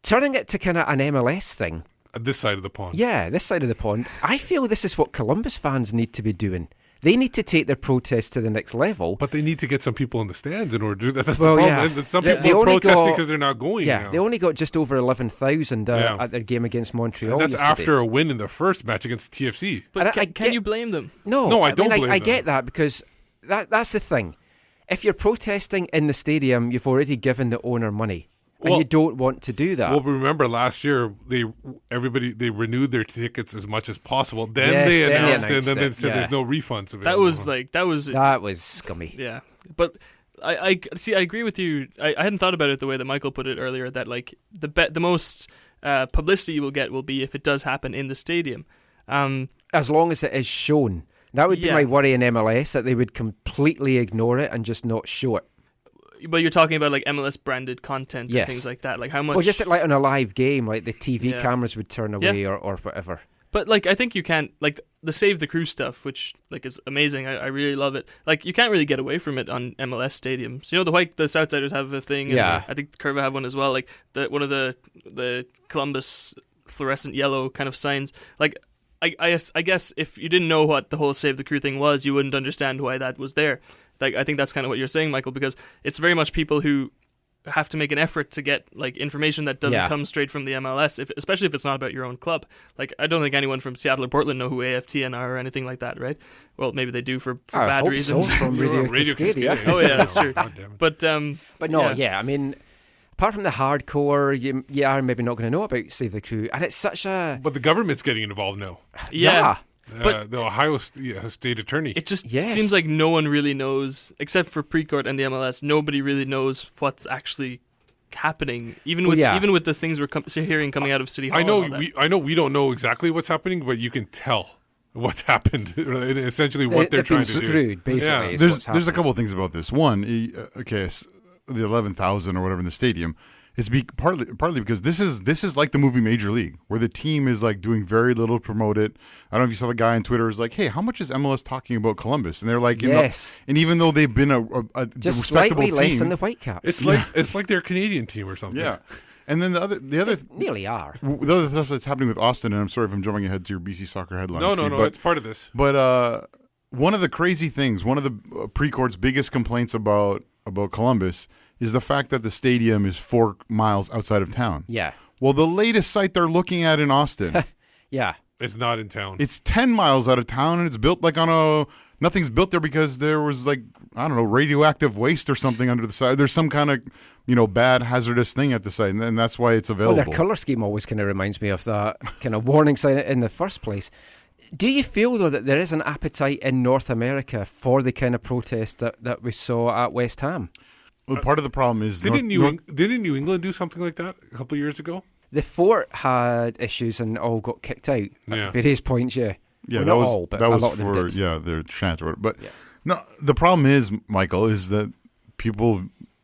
Turning it to kind of an MLS thing. At this side of the pond. Yeah, this side of the pond. I feel this is what Columbus fans need to be doing. They need to take their protests to the next level. But they need to get some people in the stands in order to do that. That's Well, the yeah. problem. And some They people are only protesting got- because they're not going Yeah, now. they only got just over 11,000 Yeah. at their game against Montreal. And that's yesterday. after a win in their first match against TFC. but and I can get- you blame them? No, I don't mean, blame I them. get that because that's the thing. If you're protesting in the stadium, you've already given the owner money, and Well- you don't want to do that. Well, remember last year they renewed their tickets as much as possible. Then Yes, they then they announced it, and announced then they it, said yeah. there's no refunds available. That was scummy. Yeah, but I see. I agree with you. I hadn't thought about it the way that Michael put it earlier. That the most publicity you will get will be if it does happen in the stadium. As long as it is shown. That would be Yeah. my worry in MLS, that they would completely ignore it and just not show it. But you're talking about like MLS branded content Yes. and things like that. Like how much? Well, just like on a live game, like the TV Yeah. cameras would turn away or whatever. But like I think you can't, like the Save the Crew stuff, which like is amazing. I really love it. Like you can't really get away from it on MLS stadiums. You know, the Southsiders have a thing. And Yeah. I think the Curva have one as well. Like one of the Columbus fluorescent yellow kind of signs. Like I guess if you didn't know what the whole Save the Crew thing was, you wouldn't understand why that was there. Like I think that's kind of what you're saying, Michael, because it's very much people who have to make an effort to get like information that doesn't Yeah. come straight from the MLS, especially if it's not about your own club. Like I don't think anyone from Seattle or Portland know who AFTN are or anything like that, right? Well, maybe they do for I bad hope reasons. so, from Radio Cascadia. Oh yeah, that's true. But no, yeah, I mean, apart from the hardcore, you are maybe not going to know about Save the Crew, and it's such a. But the government's getting involved now. Yeah. But the Ohio State Attorney. It just seems like no one really knows, except for Precourt and the MLS. Nobody really knows what's actually happening, even with the things we're hearing coming out of City Hall. I know and all that. I know we don't know exactly what's happening, but you can tell what's happened. Essentially, what they're trying to screwed, do. basically. Yeah. There's a couple of things about this. One, the 11,000 or whatever in the stadium is partly because this is like the movie Major League, where the team is like doing very little to promote it. I don't know if you saw the guy on Twitter was like, "Hey, how much is MLS talking about Columbus?" And they're like, Yes. and even though they've been a just respectable slightly less team, than the Whitecaps. It's like their Canadian team or something. Yeah. And then the other They nearly are. The other stuff that's happening with Austin, and I'm sorry if I'm jumping ahead to your BC soccer headlines. No, Steve, it's part of this. But one of the crazy things, one of the Precourt's biggest complaints about Columbus is the fact that the stadium is 4 miles outside of town. Yeah. Well, the latest site they're looking at in Austin, yeah, it's not in town. It's 10 miles out of town, and it's built like on a. Nothing's built there because there was like, I don't know, radioactive waste or something under the side. There's some kind of, bad hazardous thing at the site, and that's why it's available. Well, their colour scheme always kind of reminds me of that kind of warning sign in the first place. Do you feel, though, that there is an appetite in North America for the kind of protest that we saw at West Ham? Well, part of the problem is... Didn't New England do something like that a couple of years ago? The Fort had issues and all got kicked out at various points, yeah. Yeah, well, that was a lot of them for did. their chance or whatever. But no, the problem is, Michael, is that people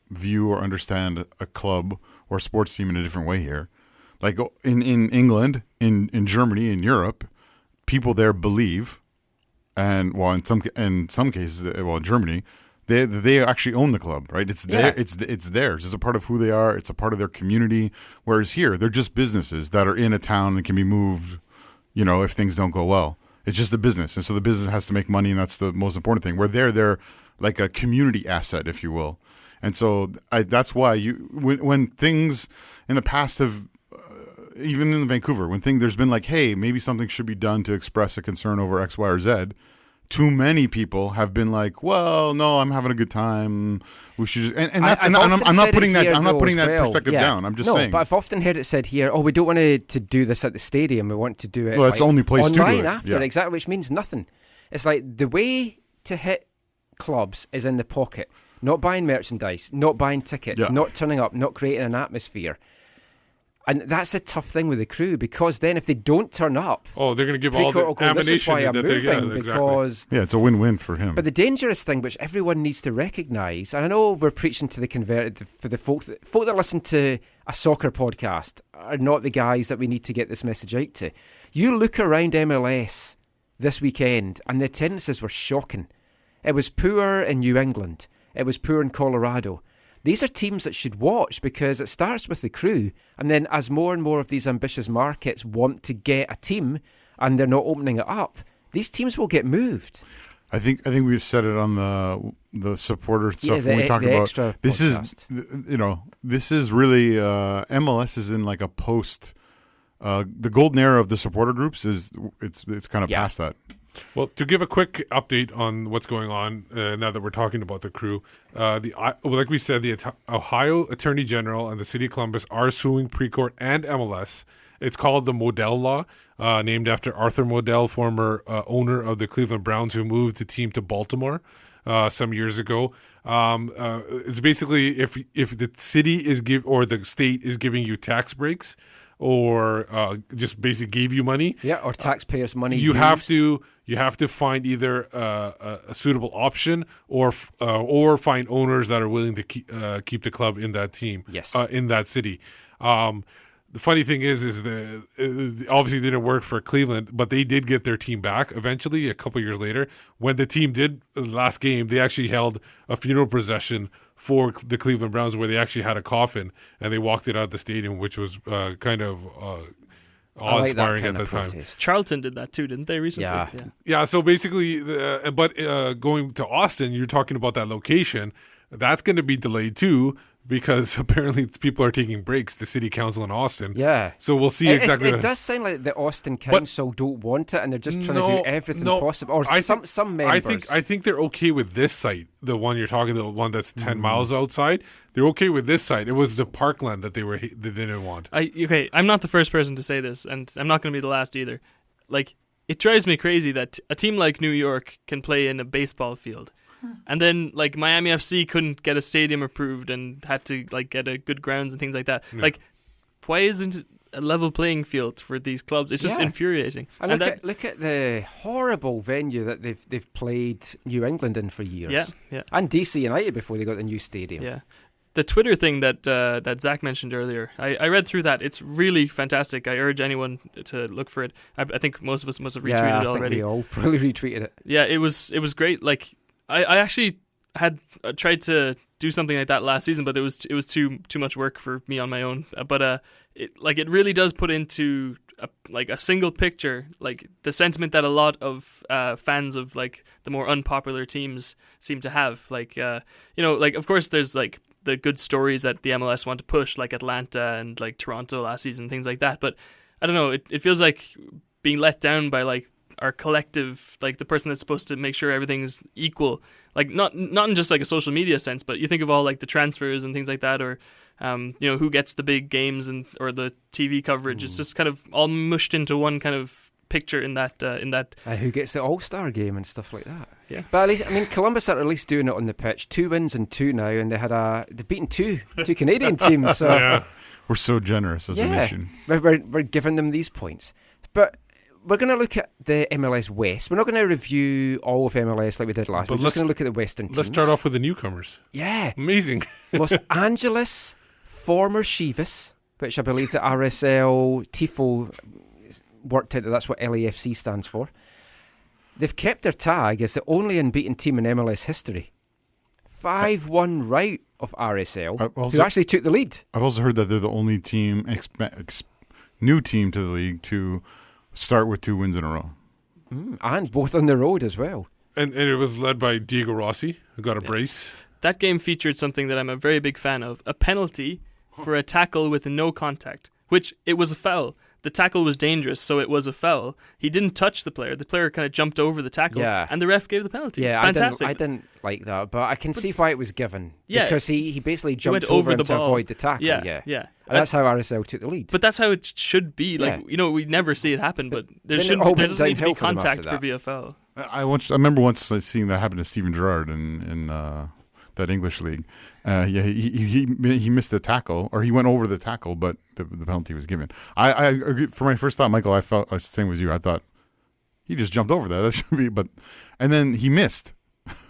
view or understand a club or a sports team in a different way here. Like in England, in Germany, in Europe, people there believe, and in some cases, in Germany, they actually own the club, right? It's it's theirs. It's a part of who they are. It's a part of their community. Whereas here, they're just businesses that are in a town and can be moved, if things don't go well. It's just a business, and so the business has to make money, and that's the most important thing. Where they're like a community asset, if you will. And so that's why when things in the past have, even in Vancouver, there's been like, hey, maybe something should be done to express a concern over X, Y, or Z. Too many people have been like, well, no, I'm having a good time. We should just, I'm not putting that perspective down. I'm just saying. But I've often heard it said here, we don't want to do this at the stadium. We want to do it it's the only place online to do it. after, exactly, which means nothing. It's like the way to hit clubs is in the pocket, not buying merchandise, not buying tickets, not turning up, not creating an atmosphere. And that's the tough thing with the Crew, because then if they don't turn up... they're going to give all the ammunition. This is why I'm moving, because... Yeah, it's a win-win for him. But the dangerous thing, which everyone needs to recognise, and I know we're preaching to the converted, for the folk that listen to a soccer podcast are not the guys that we need to get this message out to. You look around MLS this weekend, and the attendances were shocking. It was poor in New England. It was poor in Colorado. These are teams that should watch, because it starts with the Crew, and then as more and more of these ambitious markets want to get a team and they're not opening it up, these teams will get moved. I think we've said it on the supporter stuff when we talk about this podcast. This is really MLS is in like a post the golden era of the supporter groups it's kind of past that. Well, to give a quick update on what's going on now that we're talking about the Crew, like we said, the Ohio Attorney General and the City of Columbus are suing Precourt and MLS. It's called the Modell Law, named after Arthur Modell, former owner of the Cleveland Browns, who moved the team to Baltimore some years ago. It's basically if the city or the state is giving you tax breaks, or just basically gave you money, or taxpayers' money, you have to find either a suitable option or find owners that are willing to keep the club in that team, in that city. The funny thing is obviously didn't work for Cleveland, but they did get their team back eventually a couple years later. When the team did last game, they actually held a funeral procession for the Cleveland Browns, where they actually had a coffin and they walked it out the stadium, which was kind of awe-inspiring at the time. Charlton did that too, didn't they, recently? Yeah. So basically, going to Austin, you're talking about that location. That's going to be delayed too, because apparently people are taking breaks, the city council in Austin. Yeah. So we'll see exactly. It does sound like the Austin council don't want it, and they're just trying to do everything possible. Or some members. I think they're okay with this site, the one you're talking, the one that's 10 miles outside. They're okay with this site. It was the parkland that they didn't want. I'm not the first person to say this, and I'm not going to be the last either. Like, it drives me crazy that a team like New York can play in a baseball field. And then, like, Miami FC couldn't get a stadium approved and had to, like, get a good grounds and things like that. Yeah. Like, why isn't it a level playing field for these clubs? It's just infuriating. And look at the horrible venue that they've played New England in for years. Yeah. And DC United before they got the new stadium. Yeah. The Twitter thing that Zach mentioned earlier, I read through that. It's really fantastic. I urge anyone to look for it. I think most of us must have retweeted it already. Yeah, I think we all probably retweeted it. Yeah, it was great. Like, I actually had tried to do something like that last season, but it was too much work for me on my own. But it really does put into a single picture, like, the sentiment that a lot of fans of, like, the more unpopular teams seem to have. Like, of course there's, like, the good stories that the MLS want to push, like Atlanta and like Toronto last season, things like that. But I don't know, it feels like being let down by like our collective, like the person that's supposed to make sure everything's equal, like not in just like a social media sense, but you think of all like the transfers and things like that, or who gets the big games or the TV coverage. It's just kind of all mushed into one kind of picture in that. And who gets the All-Star game and stuff like that. Yeah. But at least, Columbus are at least doing it on the pitch. 2 wins and 2 now, and they've beaten two Canadian teams. So yeah. We're so generous as a nation. We're giving them these points. But we're going to look at the MLS West. We're not going to review all of MLS like we did last week. We're just going to look at the Western teams. Let's start off with the newcomers. Yeah. Amazing. Los Angeles, former Chivas, which I believe the RSL Tifo worked out that's what LAFC stands for. They've kept their tag as the only unbeaten team in MLS history. 5-1 right of RSL, who actually took the lead. I've also heard that they're the only team, new team to the league to start with 2 wins in a row. And both on the road as well. And it was led by Diego Rossi, who got a brace. That game featured something that I'm a very big fan of, a penalty for a tackle with no contact, which it was a foul. The tackle was dangerous, so it was a foul. He didn't touch the player. The player kind of jumped over the tackle, and the ref gave the penalty. Yeah, fantastic. I didn't like that, but I can see why it was given. Yeah, because he basically jumped over him to avoid the tackle. Yeah. And that's how RSL took the lead. But that's how it should be. Like we never see it happen, but there doesn't need to be contact for be a foul. I remember once seeing that happen to Steven Gerrard in that English league. He missed the tackle, or he went over the tackle, but the penalty was given. I agree. For my first thought, Michael, I was the same as you. I thought he just jumped over that. That should be, and then he missed.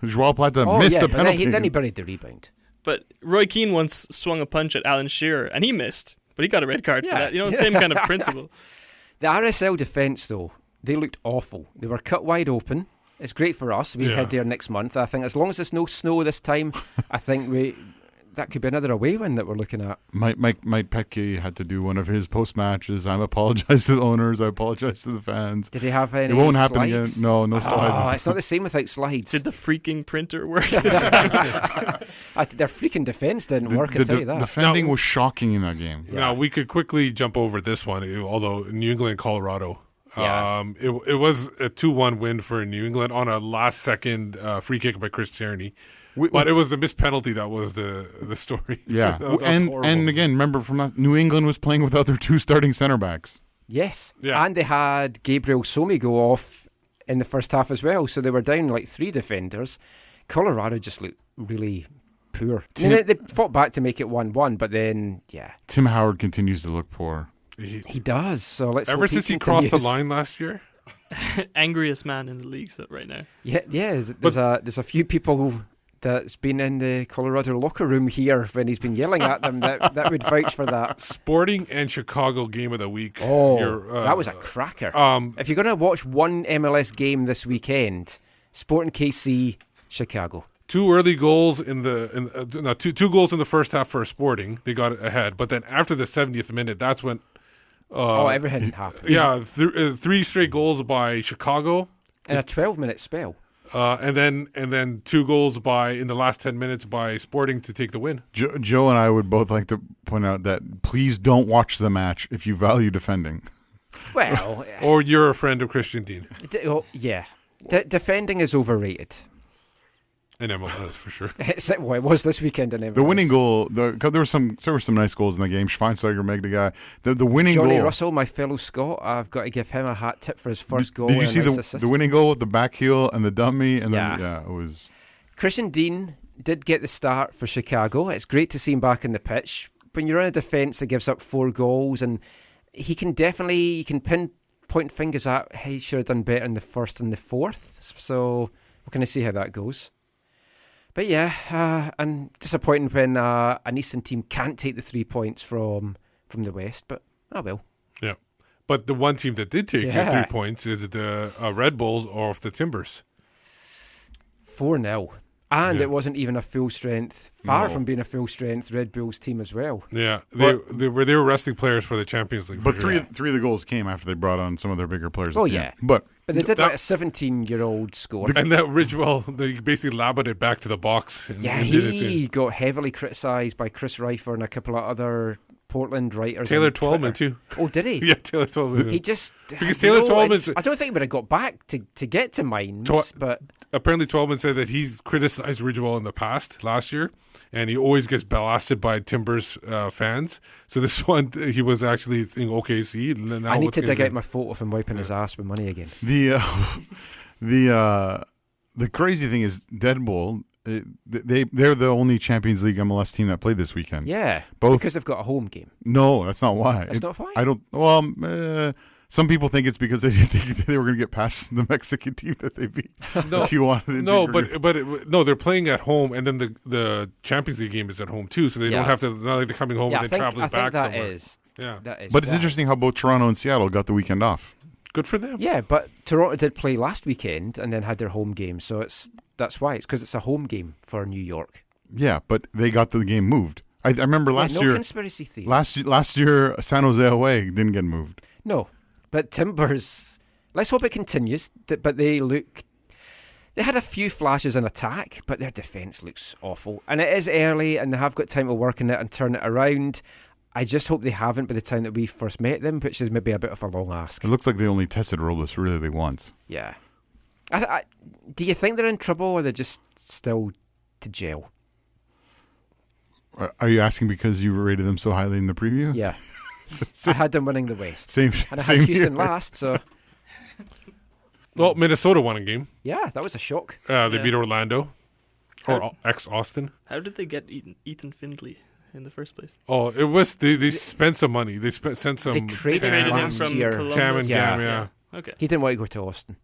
Joao Plata missed the penalty. Then he buried the rebound. But Roy Keane once swung a punch at Alan Shearer, and he missed, but he got a red card for that. Same kind of principle. The RSL defence, though, they looked awful. They were cut wide open. It's great for us. We head there next month. I think as long as there's no snow this time, I think that could be another away win that we're looking at. Mike Petke had to do one of his post matches. I apologize to the owners. I apologize to the fans. Did he have any? It won't slides? happen again. No slides. It's not the same without slides. Did the freaking printer work this time? Their freaking defence didn't work. I tell you that. Defending was shocking in that game. Now we could quickly jump over this one, although New England, Colorado. It was a 2-1 win for New England on a last-second free kick by Chris Tierney. But it was the missed penalty that was the story. Yeah, and again, remember from that, New England was playing without their 2 starting centre backs. Yes, and they had Gabriel Somi go off in the first half as well, so they were down like 3 defenders. Colorado just looked really poor. They fought back to make it 1-1, but then Tim Howard continues to look poor. He does. So let's ever since he crossed the line last year. Angriest man in the league right now. Yeah. There's a few people that's been in the Colorado locker room here when he's been yelling at them that would vouch for that. Sporting and Chicago game of the week. That was a cracker. If you're going to watch one MLS game this weekend, Sporting KC, Chicago. 2 early goals two goals in the first half for Sporting. They got ahead, but then after the 70th minute, that's when everything happened. Yeah, 3 straight goals by Chicago in a 12-minute spell. And then 2 goals in the last 10 minutes by Sporting to take the win. Joe and I would both like to point out that please don't watch the match if you value defending. Well, or you're a friend of Christian Dean. Defending is overrated. In MLS, for sure. It was this weekend in MLS. The winning goal, there were some nice goals in the game. Schweinsteiger made the guy. The winning Johnny goal. Russell, my fellow Scot, I've got to give him a hat tip for his first goal. Did you see the winning goal with the back heel and the dummy? And it was. Christian Dean did get the start for Chicago. It's great to see him back in the pitch. When you're in a defence that gives up 4 goals, and you can pinpoint fingers at, hey, he should have done better in the first and the fourth. So we're going to see how that goes. But and disappointing when an Eastern team can't take the 3 points from the West, but I will. Yeah. But the one team that did take the 3 points is the Red Bulls off the Timbers. 4-0. And it wasn't even a full strength, from being a full strength Red Bulls team as well. Yeah, they were resting players for the Champions League. But three of the goals came after they brought on some of their bigger players. Oh yeah, but But they did let a 17-year-old score. And that Ridgewell, they basically lobbed it back to the box. He got heavily criticised by Chris Reifer and a couple of other Portland writers. Taylor Twellman too. Oh, did he? Yeah, Taylor Twellman. He just because Taylor Twellman. I don't think he would have got back to get to Mines, but apparently Twellman said that he's criticised Ridgewell in the past last year, and he always gets blasted by Timbers fans. So this one, he was actually in OKC. And now I need to dig out my photo of him wiping his ass with money again. The crazy thing is Dead Bull. They're the only Champions League MLS team that played this weekend. Yeah, both because they've got a home game. No, that's not why. That's not why. I don't. Well, some people think it's because they didn't think they were going to get past the Mexican team that they beat. No, they're playing at home, and then the Champions League game is at home too, so they don't have to. Not like they're coming home and then traveling back somewhere. That is. But it's interesting how both Toronto and Seattle got the weekend off. Good for them. Yeah, but Toronto did play last weekend and then had their home game, so that's why. It's because it's a home game for New York. Yeah, but they got the game moved. I remember last year. No conspiracy theories. Last year, San Jose away didn't get moved. No, but Timbers. Let's hope it continues. But they had a few flashes in attack, but their defence looks awful. And it is early, and they have got time to work on it and turn it around. I just hope they haven't by the time that we first met them, which is maybe a bit of a long ask. It looks like they only tested Robles really once. Yeah. Do you think they're in trouble, or they're just still to jail? Are you asking because you rated them so highly in the preview? Yeah. I had them winning the West. And I had Houston last, so... Well, Minnesota won a game. Yeah, that was a shock. They beat Orlando, or ex-Austin. How did they get Ethan Findley in the first place? Oh, it was they spent some money. They sent some. They traded him from year. Columbus. Tam and Gam, yeah. Okay. He didn't want to go to Austin.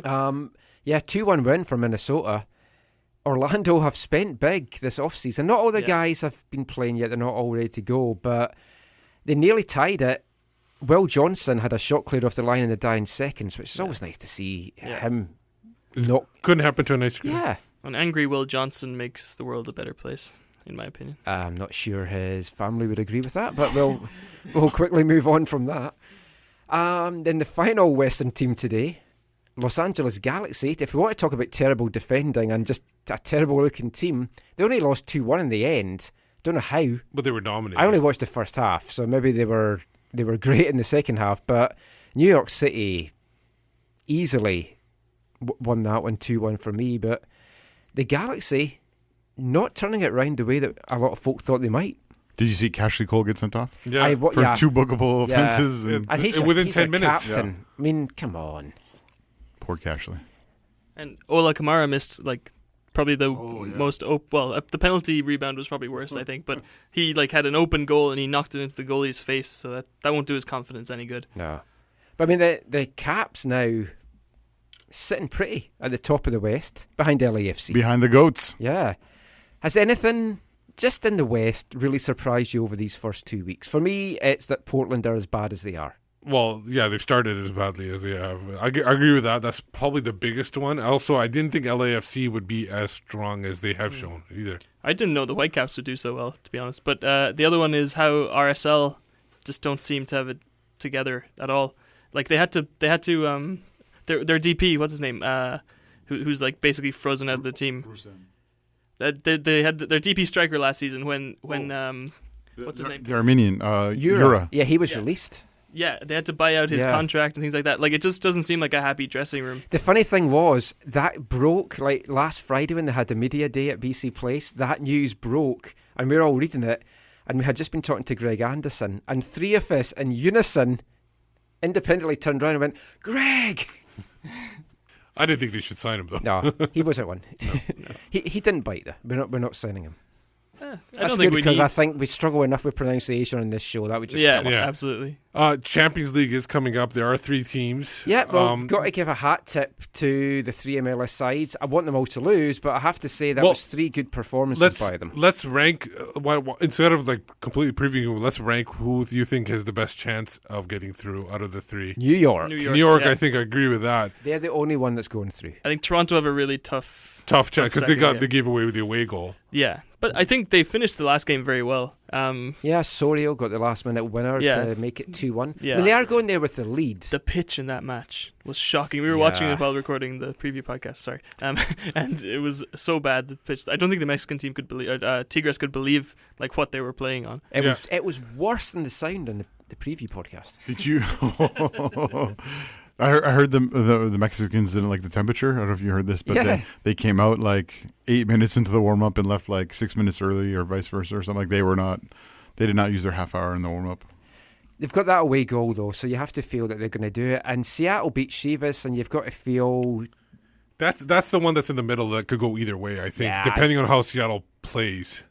2-1 win for Minnesota. Orlando have spent big this offseason. Not all the guys have been playing yet. They're not all ready to go, but they nearly tied it. Will Johnson had a shot cleared off the line in the dying seconds, which is always nice to see him. Couldn't happen to an ice cream. Yeah. An angry Will Johnson makes the world a better place, in my opinion. I'm not sure his family would agree with that, but we'll quickly move on from that. Then the final Western team today, Los Angeles Galaxy. If we want to talk about terrible defending and just a terrible looking team, they only lost 2-1 in the end. Don't know how. But they were dominating. I only watched the first half, so maybe they were great in the second half. But New York City easily won that one, 2-1 for me. But the Galaxy not turning it round the way that a lot of folk thought they might. Did you see Cashley Cole get sent off? Yeah. For 2 bookable offenses? And he's within 10 minutes. Captain. Yeah. I mean, come on. Poor Cashley. And Ola Kamara missed probably the most the penalty rebound was probably worse, I think, but he had an open goal and he knocked it into the goalie's face, so that won't do his confidence any good. No. But I mean the Caps now sitting pretty at the top of the West behind LAFC. Behind the goats. Yeah. Has anything just in the West really surprised you over these first 2 weeks? For me, it's that Portland are as bad as they are. Well, yeah, they've started as badly as they have. I agree with that. That's probably the biggest one. Also, I didn't think LAFC would be as strong as they have shown either. I didn't know the Whitecaps would do so well, to be honest. But the other one is how RSL just don't seem to have it together at all. They had to. Their DP, what's his name? Who's basically frozen out of the team. They had their DP striker last season when what's his name? The Armenian, Yura. Yeah, he was released. Yeah, they had to buy out his contract and things like that. It just doesn't seem like a happy dressing room. The funny thing was, that broke, last Friday when they had the media day at BC Place, that news broke, and we were all reading it, and we had just been talking to Greg Anderson, and 3 of us in unison independently turned around and went, Greg! I didn't think they should sign him, though. No, he wasn't one. No. He didn't bite, though. We're not signing him. That's good because I think we struggle enough with pronunciation on this show. That would just kill us. Absolutely. Champions League is coming up. There are 3 teams. Yeah, well, we've got to give a hat tip to the 3 MLS sides. I want them all to lose, but I have to say that was 3 good performances by them. Let's rank, instead of completely previewing, let's rank who you think has the best chance of getting through out of the 3. New York, I think I agree with that. They're the only one that's going through. I think Toronto have a really tough chance because they gave away with the away goal. Yeah, but I think they finished the last game very well. Sorio got the last minute winner to make it 2-1. Yeah. I mean, they are going there with the lead. The pitch in that match was shocking. We were watching it while recording the preview podcast. Sorry, and it was so bad. The pitch. I don't think the Mexican team could believe. Tigres could believe like what they were playing on. It was worse than the sound on the preview podcast. Did you? I heard the Mexicans didn't like the temperature. I don't know if you heard this, but they came out like 8 minutes into the warm up and left like 6 minutes early, or vice versa, or something. Like they did not use their half hour in the warm up. They've got that away goal though, so you have to feel that they're going to do it. And Seattle beat Chivas, and you've got to feel that's the one that's in the middle that could go either way. I think, depending on how Seattle plays.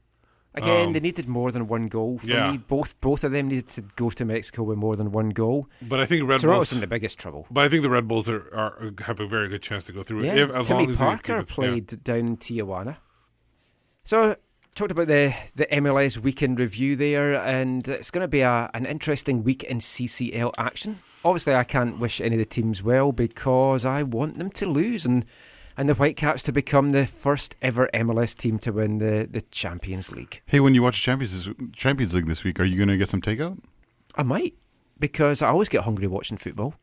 Again, they needed more than one goal. For me, both of them needed to go to Mexico with more than one goal. But I think Toronto's in the biggest trouble. But I think the Red Bulls have a very good chance to go through. Yeah, as Timmy long as Parker played down in Tijuana. So, talked about the MLS weekend review there, and it's going to be an interesting week in CCL action. Obviously, I can't wish any of the teams well because I want them to lose and the Whitecaps to become the first ever MLS team to win the Champions League. Hey, when you watch Champions League this week, are you going to get some takeout? I might, because I always get hungry watching football.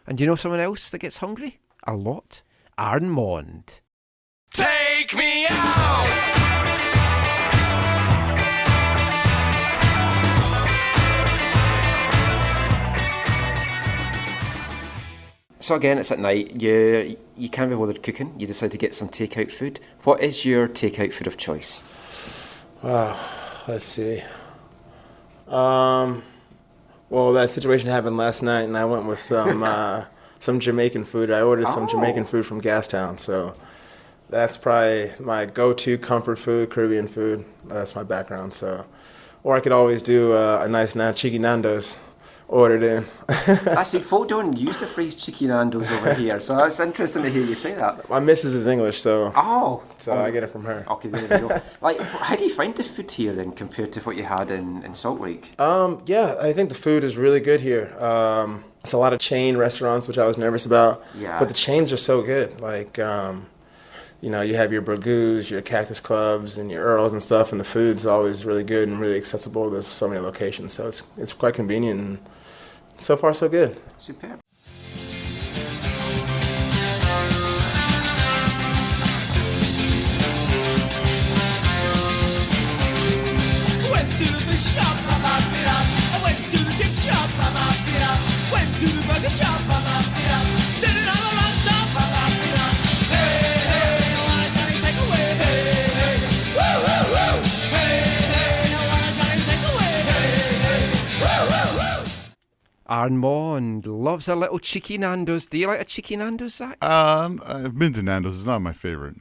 And do you know someone else that gets hungry? A lot. Armand. Take me out! So again, it's at night. You can't be bothered cooking. You decide to get some takeout food. What is your takeout food of choice? Let's see. Well, that situation happened last night, and I went with some Jamaican food. I ordered some Jamaican food from Gastown, so that's probably my go-to comfort food, Caribbean food. That's my background. So, or I could always do a nice Cheeky Nando's. Ordered in. Actually, folk don't use the phrase Cheeky Nando's over here, so it's interesting to hear you say that. My missus is English, so I get it from her. Okay, there you go. Like, how do you find the food here then compared to what you had in Salt Lake? Yeah, I think the food is really good here. It's a lot of chain restaurants, which I was nervous about. Yeah. But the chains are so good. Like, you have your Burgoos, your Cactus Clubs, and your Earls and stuff, and the food's always really good and really accessible. There's so many locations, so it's quite convenient. And so far, so good. Superb. Went to the shop, I went to the chip shop, went to the burger shop, did it all around stop, hey, hey, I want a Johnny takeaway, hey, hey, woo, woo, woo, hey, hey, I want a Johnny takeaway, hey, hey, woo, woo, woo. Armand loves a little Cheeky Nando's. Do you like a Cheeky Nando's, Zach? I've been to Nando's. It's not my favorite.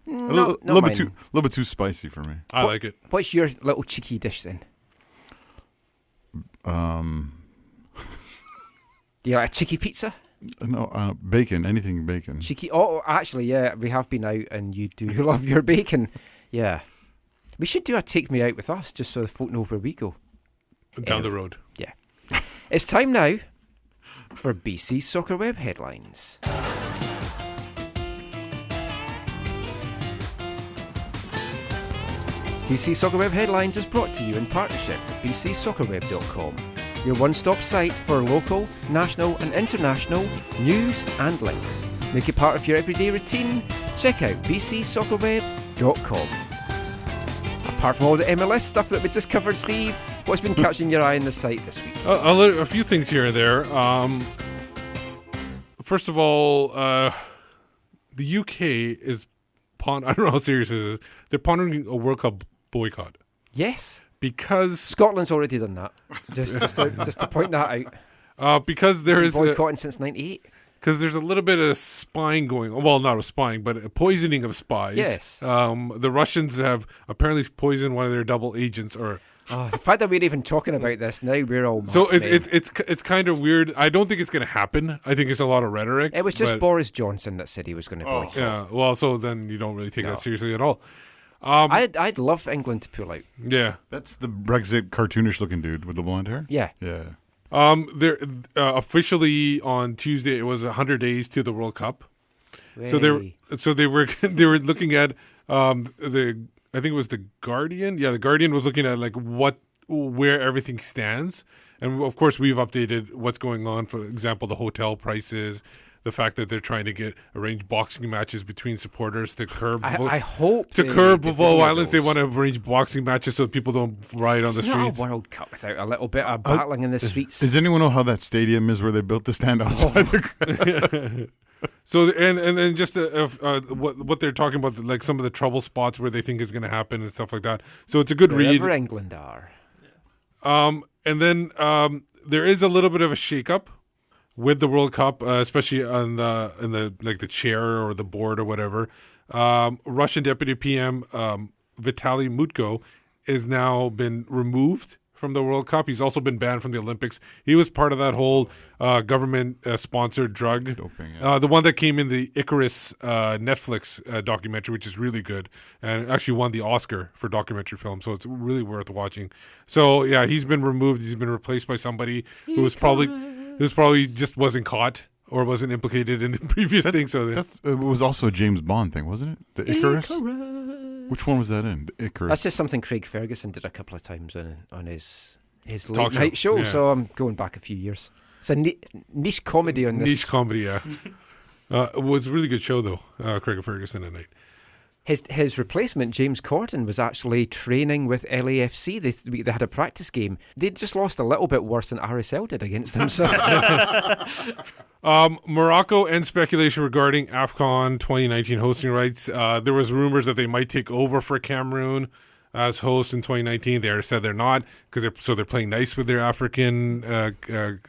A little bit too spicy for me. I like it. What's your little cheeky dish then? Do you like a cheeky pizza? No, bacon. Anything bacon. Cheeky. Oh, actually, yeah, we have been out, and you do love your bacon. Yeah, we should do a take me out with us, just so the folk know where we go. Down the road. Yeah. It's time now for BCsoccerweb headlines. BCsoccerweb Headlines is brought to you in partnership with BCsoccerweb.com, your one-stop site for local, national and international news and links. Make it part of your everyday routine. Check out BCsoccerweb.com. Apart from all the MLS stuff that we just covered, Steve, what's been catching your eye on the site this week? A few things here and there. First of all, the UK is I don't know how serious this is. They're pondering a World Cup boycott. Yes. Because Scotland's already done that. Just to point that out. Because there is boycotting since '98. Because there's a little bit of spying going on. Well, not of spying, but a poisoning of spies. Yes. The Russians have apparently poisoned one of their double agents. Or the fact that we're even talking about this now, we're all mad, so it's kind of weird. I don't think it's going to happen. I think it's a lot of rhetoric. It was just Boris Johnson that said he was going to boycott. Yeah. Well, so then you don't really take that seriously at all. I'd love England to pull out. Yeah. That's the Brexit cartoonish looking dude with the blonde hair? Yeah. Yeah. There officially on Tuesday it was 100 days to the World Cup. Way. So they were looking at I think it was the Guardian. Yeah, the Guardian was looking at like what where everything stands. And of course, we've updated what's going on. For example, the hotel prices, the fact that they're trying to arrange boxing matches between supporters to curb. I hope to curb violence. They want to arrange boxing matches so that people don't riot on the streets. It's not a World Cup without a little bit of battling in the streets. Does anyone know how that stadium is where they built the stand outside the So and then just what they're talking about, like some of the trouble spots where they think is going to happen and stuff like that. So it's a good read. Wherever England are. And then there is a little bit of a shakeup with the World Cup, especially in the chair or the board or whatever. Russian Deputy PM Vitaly Mutko has now been removed from the World Cup. He's also been banned from the Olympics. He was part of that whole government-sponsored drug. Doping, yeah. The one that came in the Icarus Netflix documentary, which is really good, and actually won the Oscar for documentary film, so it's really worth watching. So, yeah, he's been removed. He's been replaced by somebody who was probably just wasn't caught or wasn't implicated in the previous thing. So it was also a James Bond thing, wasn't it? The Icarus? Which one was that in? The Icarus. That's just something Craig Ferguson did a couple of times on his Talk late night show. Yeah. So I'm going back a few years. It's a niche comedy on this. Niche comedy, yeah. It was a really good show, though, Craig Ferguson at night. His replacement, James Corden, was actually training with LAFC. They had a practice game. They just lost a little bit worse than RSL did against them. So. Morocco and speculation regarding AFCON 2019 hosting rights. There was rumors that they might take over for Cameroon as host in 2019. They said they're not because they're playing nice with their African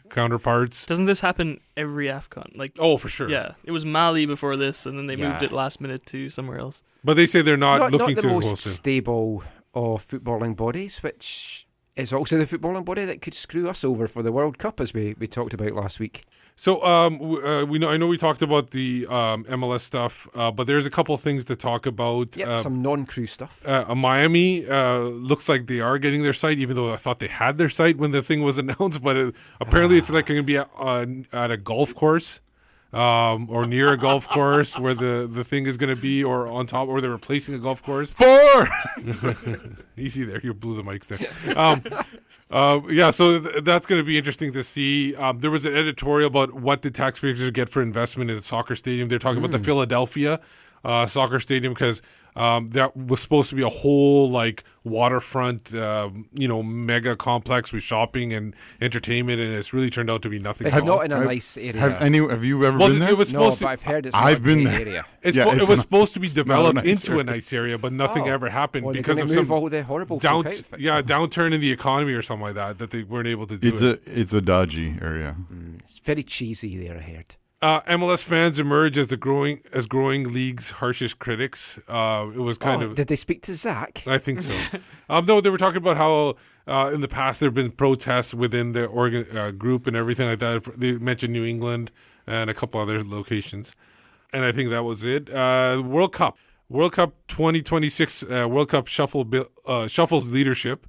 counterparts. Doesn't this happen every AFCON? Oh, for sure. Yeah, it was Mali before this, and then they moved it last minute to somewhere else. But they say they're not looking the to most host it. stable of footballing bodies, which is also the footballing body that could screw us over for the World Cup, as we talked about last week. So I know we talked about the MLS stuff, but there's a couple of things to talk about. Some non-crew stuff. Miami looks like they are getting their site, even though I thought they had their site when the thing was announced. But apparently, it's like going to be at a golf course or near a golf course where the thing is going to be, or on top, or they're replacing a golf course. 4! Easy there, you blew the mics there. So that's going to be interesting to see. There was an editorial about what the taxpayers get for investment in the soccer stadium. They're talking about the Philadelphia soccer stadium because that was supposed to be a whole waterfront, mega complex with shopping and entertainment, and it's really turned out to be nothing. It's not in a nice area. Have you ever been there? But I've heard it's not I've been a there. area. It was supposed to be developed nice into a nice area, but nothing ever happened because of some all the horrible downturn in the economy or something like that they weren't able to do. It's a dodgy area. It's very cheesy there, I heard. MLS fans emerge as growing league's harshest critics. It was kind of. Did they speak to Zach? I think so. No, they were talking about how in the past there have been protests within the group and everything like that. They mentioned New England and a couple other locations, and I think that was it. World Cup 2026. World Cup shuffles leadership.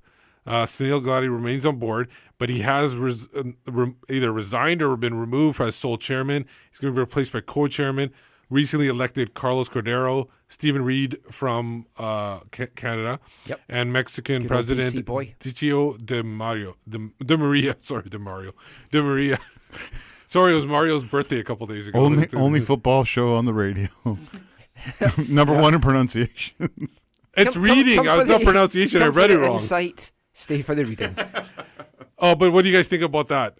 Sunil Gulati remains on board, but he has either resigned or been removed as sole chairman. He's going to be replaced by co-chairman. Recently elected Carlos Cordero, Stephen Reed from Canada, and Mexican President Ticio de Maria. Sorry, it was Mario's birthday a couple days ago. Only football show on the radio. Number one in pronunciation. It's reading. It's not pronunciation. I read it wrong. Insight. Stay for the reading. But what do you guys think about that?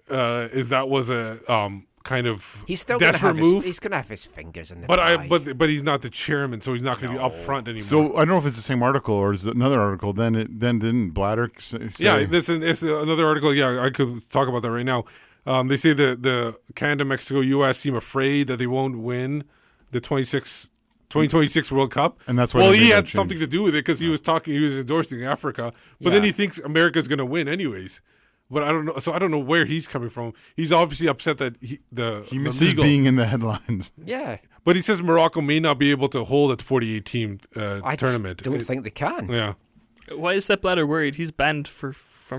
Is that was a kind of he's still desperate move? He's going to have his fingers in the pie. But he's not the chairman, so he's not going to be up front anymore. So I don't know if it's the same article or is it another article. Then didn't Blatter say? Yeah, it's another article. Yeah, I could talk about that right now. They say the Canada, Mexico, U.S. seem afraid that they won't win the 2026 World Cup. And that's why he had something to do with it because he was endorsing Africa. But then he thinks America's going to win anyways. But I don't know. So I don't know where he's coming from. He's obviously upset that he misses being in the headlines. Yeah. But he says Morocco may not be able to hold a 48-team tournament. I don't think they can. Yeah. Why is Sepp Blatter worried? He's banned from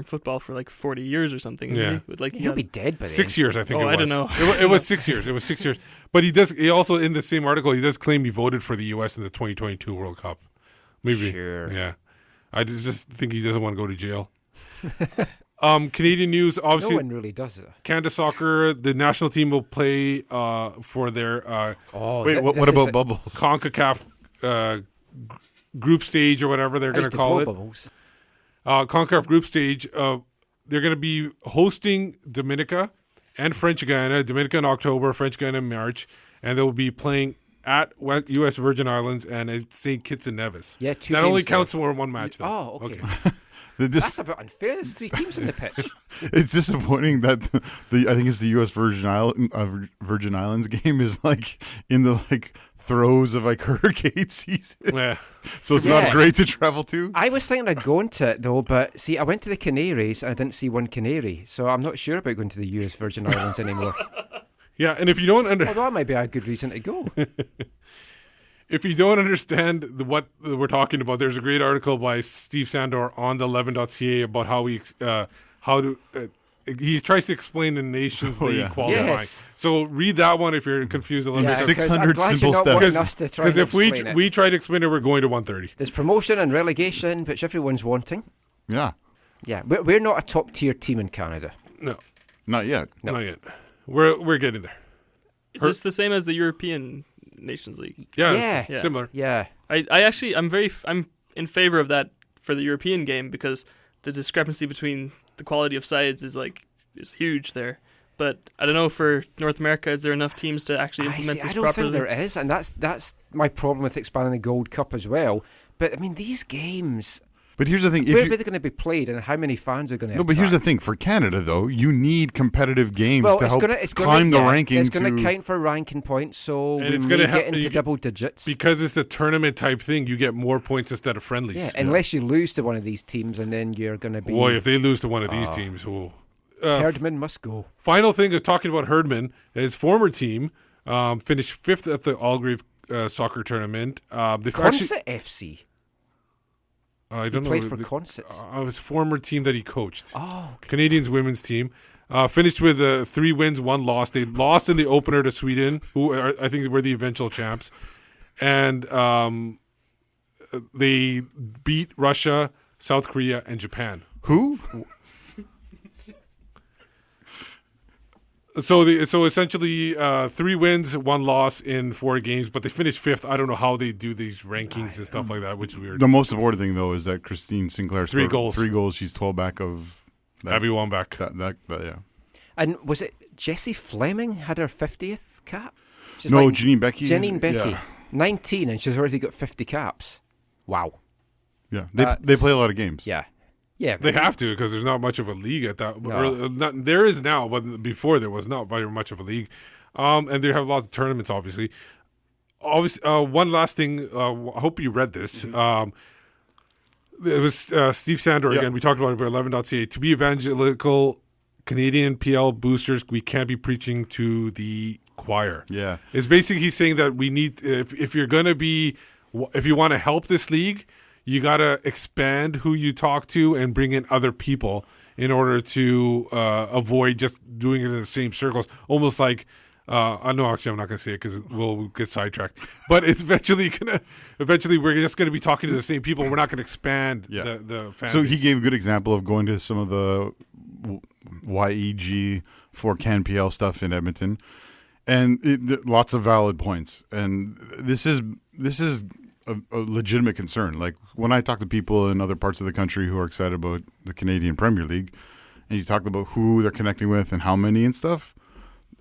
football for 40 years or something. Yeah. He'll be dead by then. 6 years, I think it was. I don't know. It was 6 years. It was 6 years. But he also, in the same article, he does claim he voted for the U.S. in the 2022 World Cup. Maybe. Sure. Yeah. I just think he doesn't want to go to jail. Canadian news, obviously. No one really does it. Canada Soccer, the national team will play for their. What about Bubbles? CONCACAF group stage or whatever they're going to call it. Bubbles. CONCACAF group stage. They're going to be hosting Dominica and French Guiana. Dominica in October, French Guiana in March, and they'll be playing at U.S. Virgin Islands and at St. Kitts and Nevis. Yeah, two that games only there. counts for one match, though. Oh, okay. This, That's a bit unfair. There's 3 teams on the pitch. It's disappointing that the I think it's the U.S. Virgin Islands game is like in the like throes of like hurricane season. Yeah. So it's not great to travel to. I was thinking of going to it though, but see, I went to the Canaries and I didn't see one Canary, so I'm not sure about going to the U.S. Virgin Islands anymore. Yeah, and if you don't Although that might be a good reason to go. If you don't understand what we're talking about, there's a great article by Steve Sandor on the 11.ca about how he tries to explain the Nations League qualifying. Yes. So read that one if you're confused a little bit. 600 simple steps. Because if we try to explain it, we're going to 130. There's promotion and relegation, which everyone's wanting. Yeah. Yeah, we're not a top tier team in Canada. No, not yet. No. Not yet. We're getting there. Is this the same as the European Nations League? Yeah. Similar. Yeah. I'm in favor of that for the European game because the discrepancy between the quality of sides is huge there. But I don't know, for North America, is there enough teams to actually implement this properly? I don't think there is, and that's my problem with expanding the Gold Cup as well. But I mean, these games. But here's the thing: where are they going to be played, and how many fans are going to? No, but here's the thing: for Canada, though, you need competitive games to help climb the rankings. It's going to count for ranking points, so we may get into double digits. Because it's the tournament type thing, you get more points instead of friendlies. Yeah, unless you lose to one of these teams, and then you're going to be. Boy, if they lose to one of these teams, Herdman must go. Final thing of talking about Herdman, his former team finished 5th at the Algrave soccer tournament. Concert FC. I don't know. Played for Concert. His former team that he coached. Oh, okay. Canadians women's team. Finished with 3 wins, 1 loss. They lost in the opener to Sweden, who I think were the eventual champs. And they beat Russia, South Korea, and Japan. Who? So essentially 3 wins, 1 loss in 4 games, but they finished 5th. I don't know how they do these rankings and stuff like that, which is weird. The most important thing, though, is that Christine Sinclair scored 3 goals. 3 goals. She's 12 back of Abby Wambach. Yeah. And was it Jessie Fleming had her 50th cap? Janine Becky. Janine Becky. Yeah. 19, and she's already got 50 caps. Wow. Yeah, they play a lot of games. Yeah. Yeah, they have to because there's not much of a league at that. No. There is now, but before there was not very much of a league, and they have lots of tournaments. Obviously, one last thing. I hope you read this. It was Steve Sandor again. We talked about it for 11.ca. To be evangelical Canadian PL boosters, we can't be preaching to the choir. Yeah, it's basically he's saying that we need if you're going to be if you want to help this league. You got to expand who you talk to and bring in other people in order to avoid just doing it in the same circles. Almost like, I know actually I'm not going to say it because we'll get sidetracked. But it's eventually we're just going to be talking to the same people. And we're not going to expand the fan So base. he gave a good example of going to some of the YEG for CanPL stuff in Edmonton. And lots of valid points. And this is a legitimate concern. Like when I talk to people in other parts of the country who are excited about the Canadian Premier League, and you talk about who they're connecting with and how many and stuff,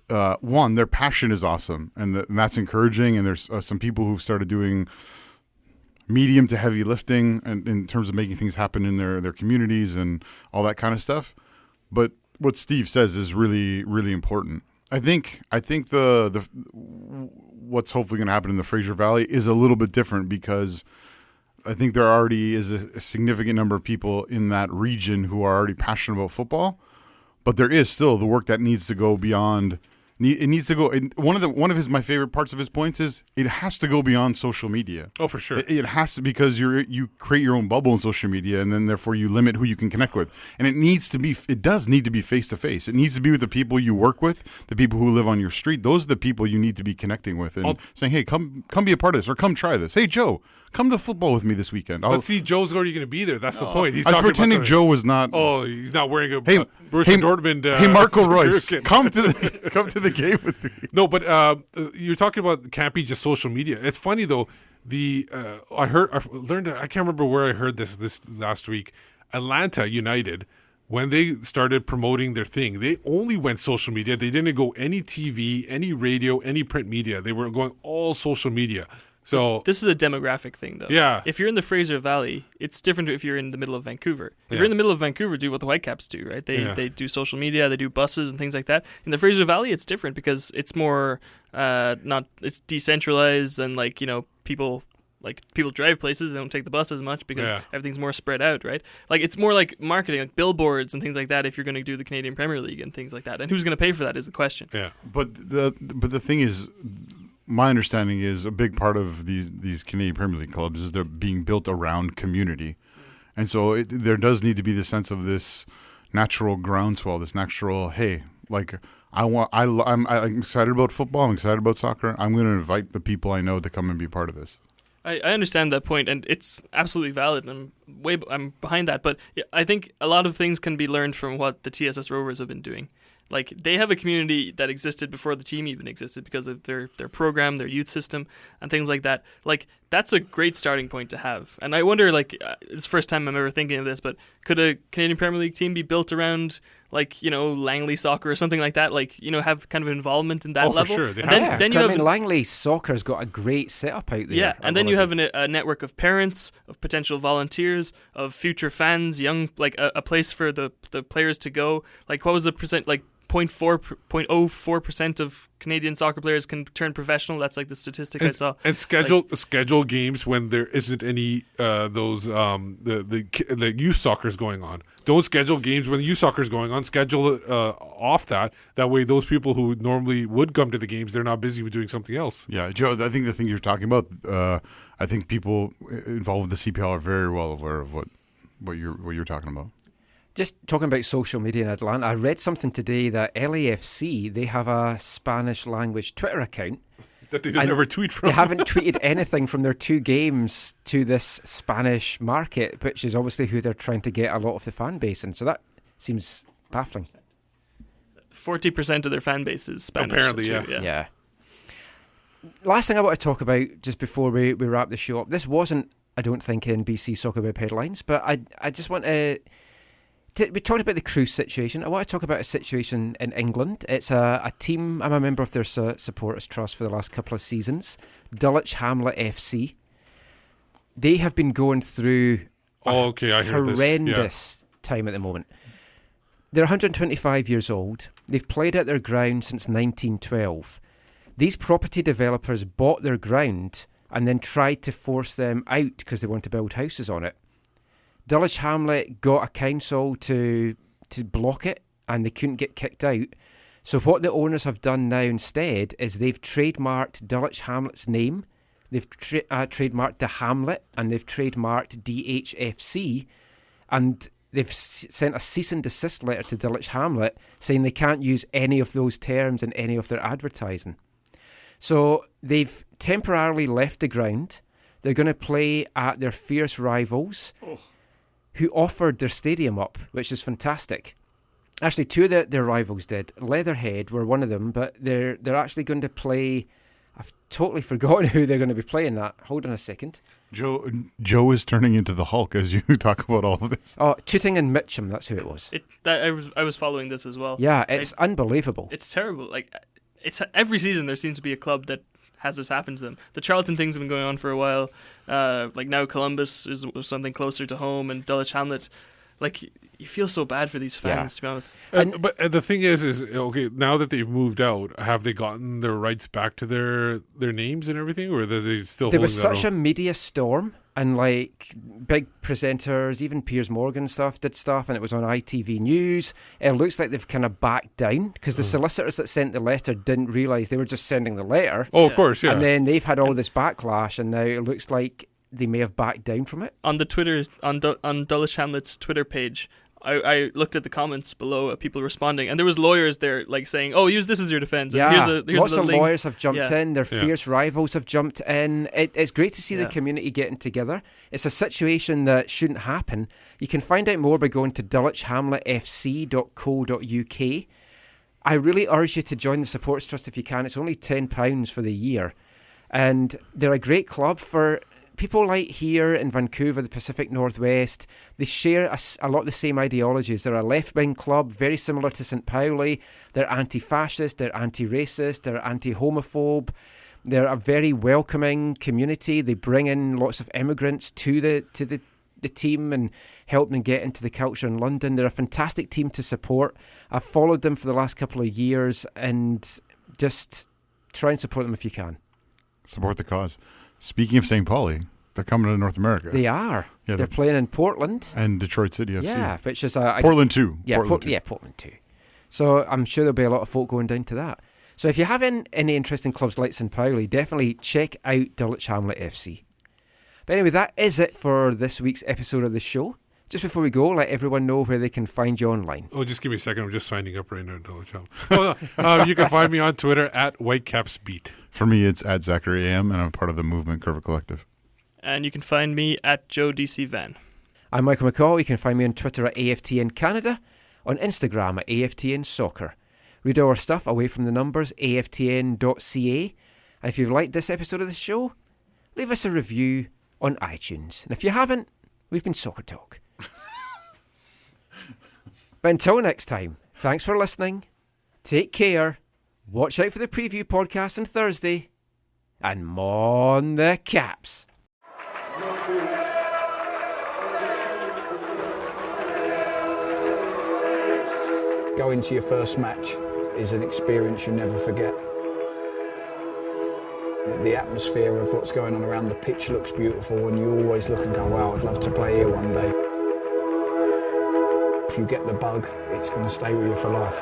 one, their passion is awesome, and that's encouraging. And there's some people who've started doing medium to heavy lifting and in terms of making things happen in their communities and all that kind of stuff. But what Steve says is really, really important. I think the what's hopefully going to happen in the Fraser Valley is a little bit different because I think there already is a significant number of people in that region who are already passionate about football, but there is still the work that needs to go beyond. It needs to go. One of my favorite parts of his points is it has to go beyond social media. Oh, for sure. It has to, because you create your own bubble in social media, and then therefore you limit who you can connect with. And it does need to be face to face. It needs to be with the people you work with, the people who live on your street. Those are the people you need to be connecting with and saying, "Hey, come be a part of this, or come try this. Hey, Joe, come to football with me this weekend. But see, Joe's already going to be there. That's the point. He's I was talking pretending about Joe was not. Oh, he's not wearing a Hey, Borussia Dortmund. Hey, Marco Royce, jerkin. come to the game with me. No, but you're talking about it can't be just social media. It's funny though. I learned. I can't remember where I heard this last week. Atlanta United, when they started promoting their thing, they only went social media. They didn't go any TV, any radio, any print media. They were going all social media. So this is a demographic thing, though. Yeah. If you're in the Fraser Valley, it's different if you're in the middle of Vancouver. If Yeah. you're in the middle of Vancouver, do what the Whitecaps do, right? They do social media, they do buses and things like that. In the Fraser Valley, it's different because it's more it's decentralized and people drive places. They don't take the bus as much because everything's more spread out, right? Like it's more like marketing, like billboards and things like that. If you're going to do the Canadian Premier League and things like that, and who's going to pay for that is the question. Yeah. But the thing is, my understanding is a big part of these Canadian Premier League clubs is they're being built around community, and so there does need to be the sense of this natural groundswell, this natural I'm excited about football. I'm excited about soccer. I'm going to invite the people I know to come and be part of this. I understand that point, and it's absolutely valid, and I'm behind that. But I think a lot of things can be learned from what the TSS Rovers have been doing. Like, they have a community that existed before the team even existed because of their program, their youth system, and things like that. Like, that's a great starting point to have. And I wonder, it's the first time I'm ever thinking of this, but could a Canadian Premier League team be built around, Langley soccer or something like that? Have kind of involvement in that level? For sure. Then you have Langley soccer's got a great setup out there. Yeah, and then you have a network of parents, of potential volunteers, of future fans, young, a place for the players to go. What was the percent? 0.04% of Canadian soccer players can turn professional. That's the statistic I saw. And schedule games when there isn't any the youth soccer is going on. Don't schedule games when the youth soccer is going on. Schedule it off that. That way, those people who normally would come to the games, they're not busy with doing something else. Yeah, Joe, I think the thing you're talking about, I think people involved with the CPL are very well aware of what you're talking about. Just talking about social media in Atlanta, I read something today that LAFC, they have a Spanish language Twitter account. That they never tweet from. They haven't tweeted anything from their 2 games to this Spanish market, which is obviously who they're trying to get a lot of the fan base in. So that seems baffling. 40% of their fan base is Spanish. Apparently, yeah. Last thing I want to talk about just before we wrap the show up. This wasn't, I don't think, in BCsoccerweb headlines, but I just want to... We talked about the Cruise situation. I want to talk about a situation in England. It's a team, I'm a member of their supporters trust for the last couple of seasons, Dulwich Hamlet FC. They have been going through I heard horrendous time at the moment. They're 125 years old. They've played at their ground since 1912. These property developers bought their ground and then tried to force them out because they want to build houses on it. Dulwich Hamlet got a council to block it, and they couldn't get kicked out. So what the owners have done now instead is they've trademarked Dulwich Hamlet's name, they've trademarked the Hamlet, and they've trademarked DHFC, and they've sent a cease and desist letter to Dulwich Hamlet saying they can't use any of those terms in any of their advertising. So they've temporarily left the ground. They're going to play at their fierce rivals, who offered their stadium up, which is fantastic. Actually, 2 of their rivals did. Leatherhead were one of them, but they're actually going to play... I've totally forgotten who they're going to be playing at. Hold on a second. Joe is turning into the Hulk as you talk about all of this. Oh, Tooting and Mitcham, that's who it was. I was following this as well. Yeah, it's unbelievable. It's terrible. It's every season there seems to be a club that has this happen to them. The Charlton things have been going on for a while. Now Columbus is something closer to home, and Dulwich Hamlet. You feel so bad for these fans, to be honest. But the thing is okay, now that they've moved out, have they gotten their rights back to their names and everything, or are they still there holding was that such a media storm, and big presenters, even Piers Morgan did stuff, and it was on ITV News. It looks like they've kind of backed down because the solicitors that sent the letter didn't realise they were just sending the letter. Oh, of course, yeah. And then they've had all this backlash, and now it looks like they may have backed down from it. On the Twitter, on Dulwich Hamlet's Twitter page, I looked at the comments below, people responding, and there was lawyers there like saying, "Oh, use this as your defense." Yeah, and here's lots the of link. lawyers have jumped in. Their fierce rivals have jumped in. It's great to see the community getting together. It's a situation that shouldn't happen. You can find out more by going to dulwichhamletfc.co.uk. I really urge you to join the Supporters Trust if you can. It's only £10 for the year. And they're a great club for people like here in Vancouver, the Pacific Northwest. They share a lot of the same ideologies. They're a left-wing club, very similar to St. Pauli. They're anti-fascist, they're anti-racist, they're anti-homophobe. They're a very welcoming community. They bring in lots of immigrants to the team and help them get into the culture in London. They're a fantastic team to support. I've followed them for the last couple of years, and just try and support them if you can. Support the cause. Speaking of St. Pauli, they're coming to North America. They are. Yeah, they're playing in Portland. And Detroit City FC. Yeah, which is Portland 2. Yeah, Portland 2. So I'm sure there'll be a lot of folk going down to that. So if you have any interest in clubs like St. Pauli, definitely check out Dulwich Hamlet FC. But anyway, that is it for this week's episode of the show. Just before we go, let everyone know where they can find you online. Oh, just give me a second. I'm just signing up right now. You can find me on Twitter at WhitecapsBeat. For me, it's at Zachary AM, and I'm part of the Movement Curva Collective. And you can find me at Joe DC Van. I'm Michael McCall. You can find me on Twitter at AFTN Canada, on Instagram at AFTN Soccer. Read our stuff away from the numbers, aftn.ca. And if you've liked this episode of the show, leave us a review on iTunes. And if you haven't, we've been Soccer Talk. But until next time, thanks for listening. Take care. Watch out for the preview podcast on Thursday. And mon the Caps. Going to your first match is an experience you never forget. The atmosphere of what's going on around the pitch looks beautiful, and you always look and go, wow, I'd love to play here one day. If you get the bug, it's going to stay with you for life.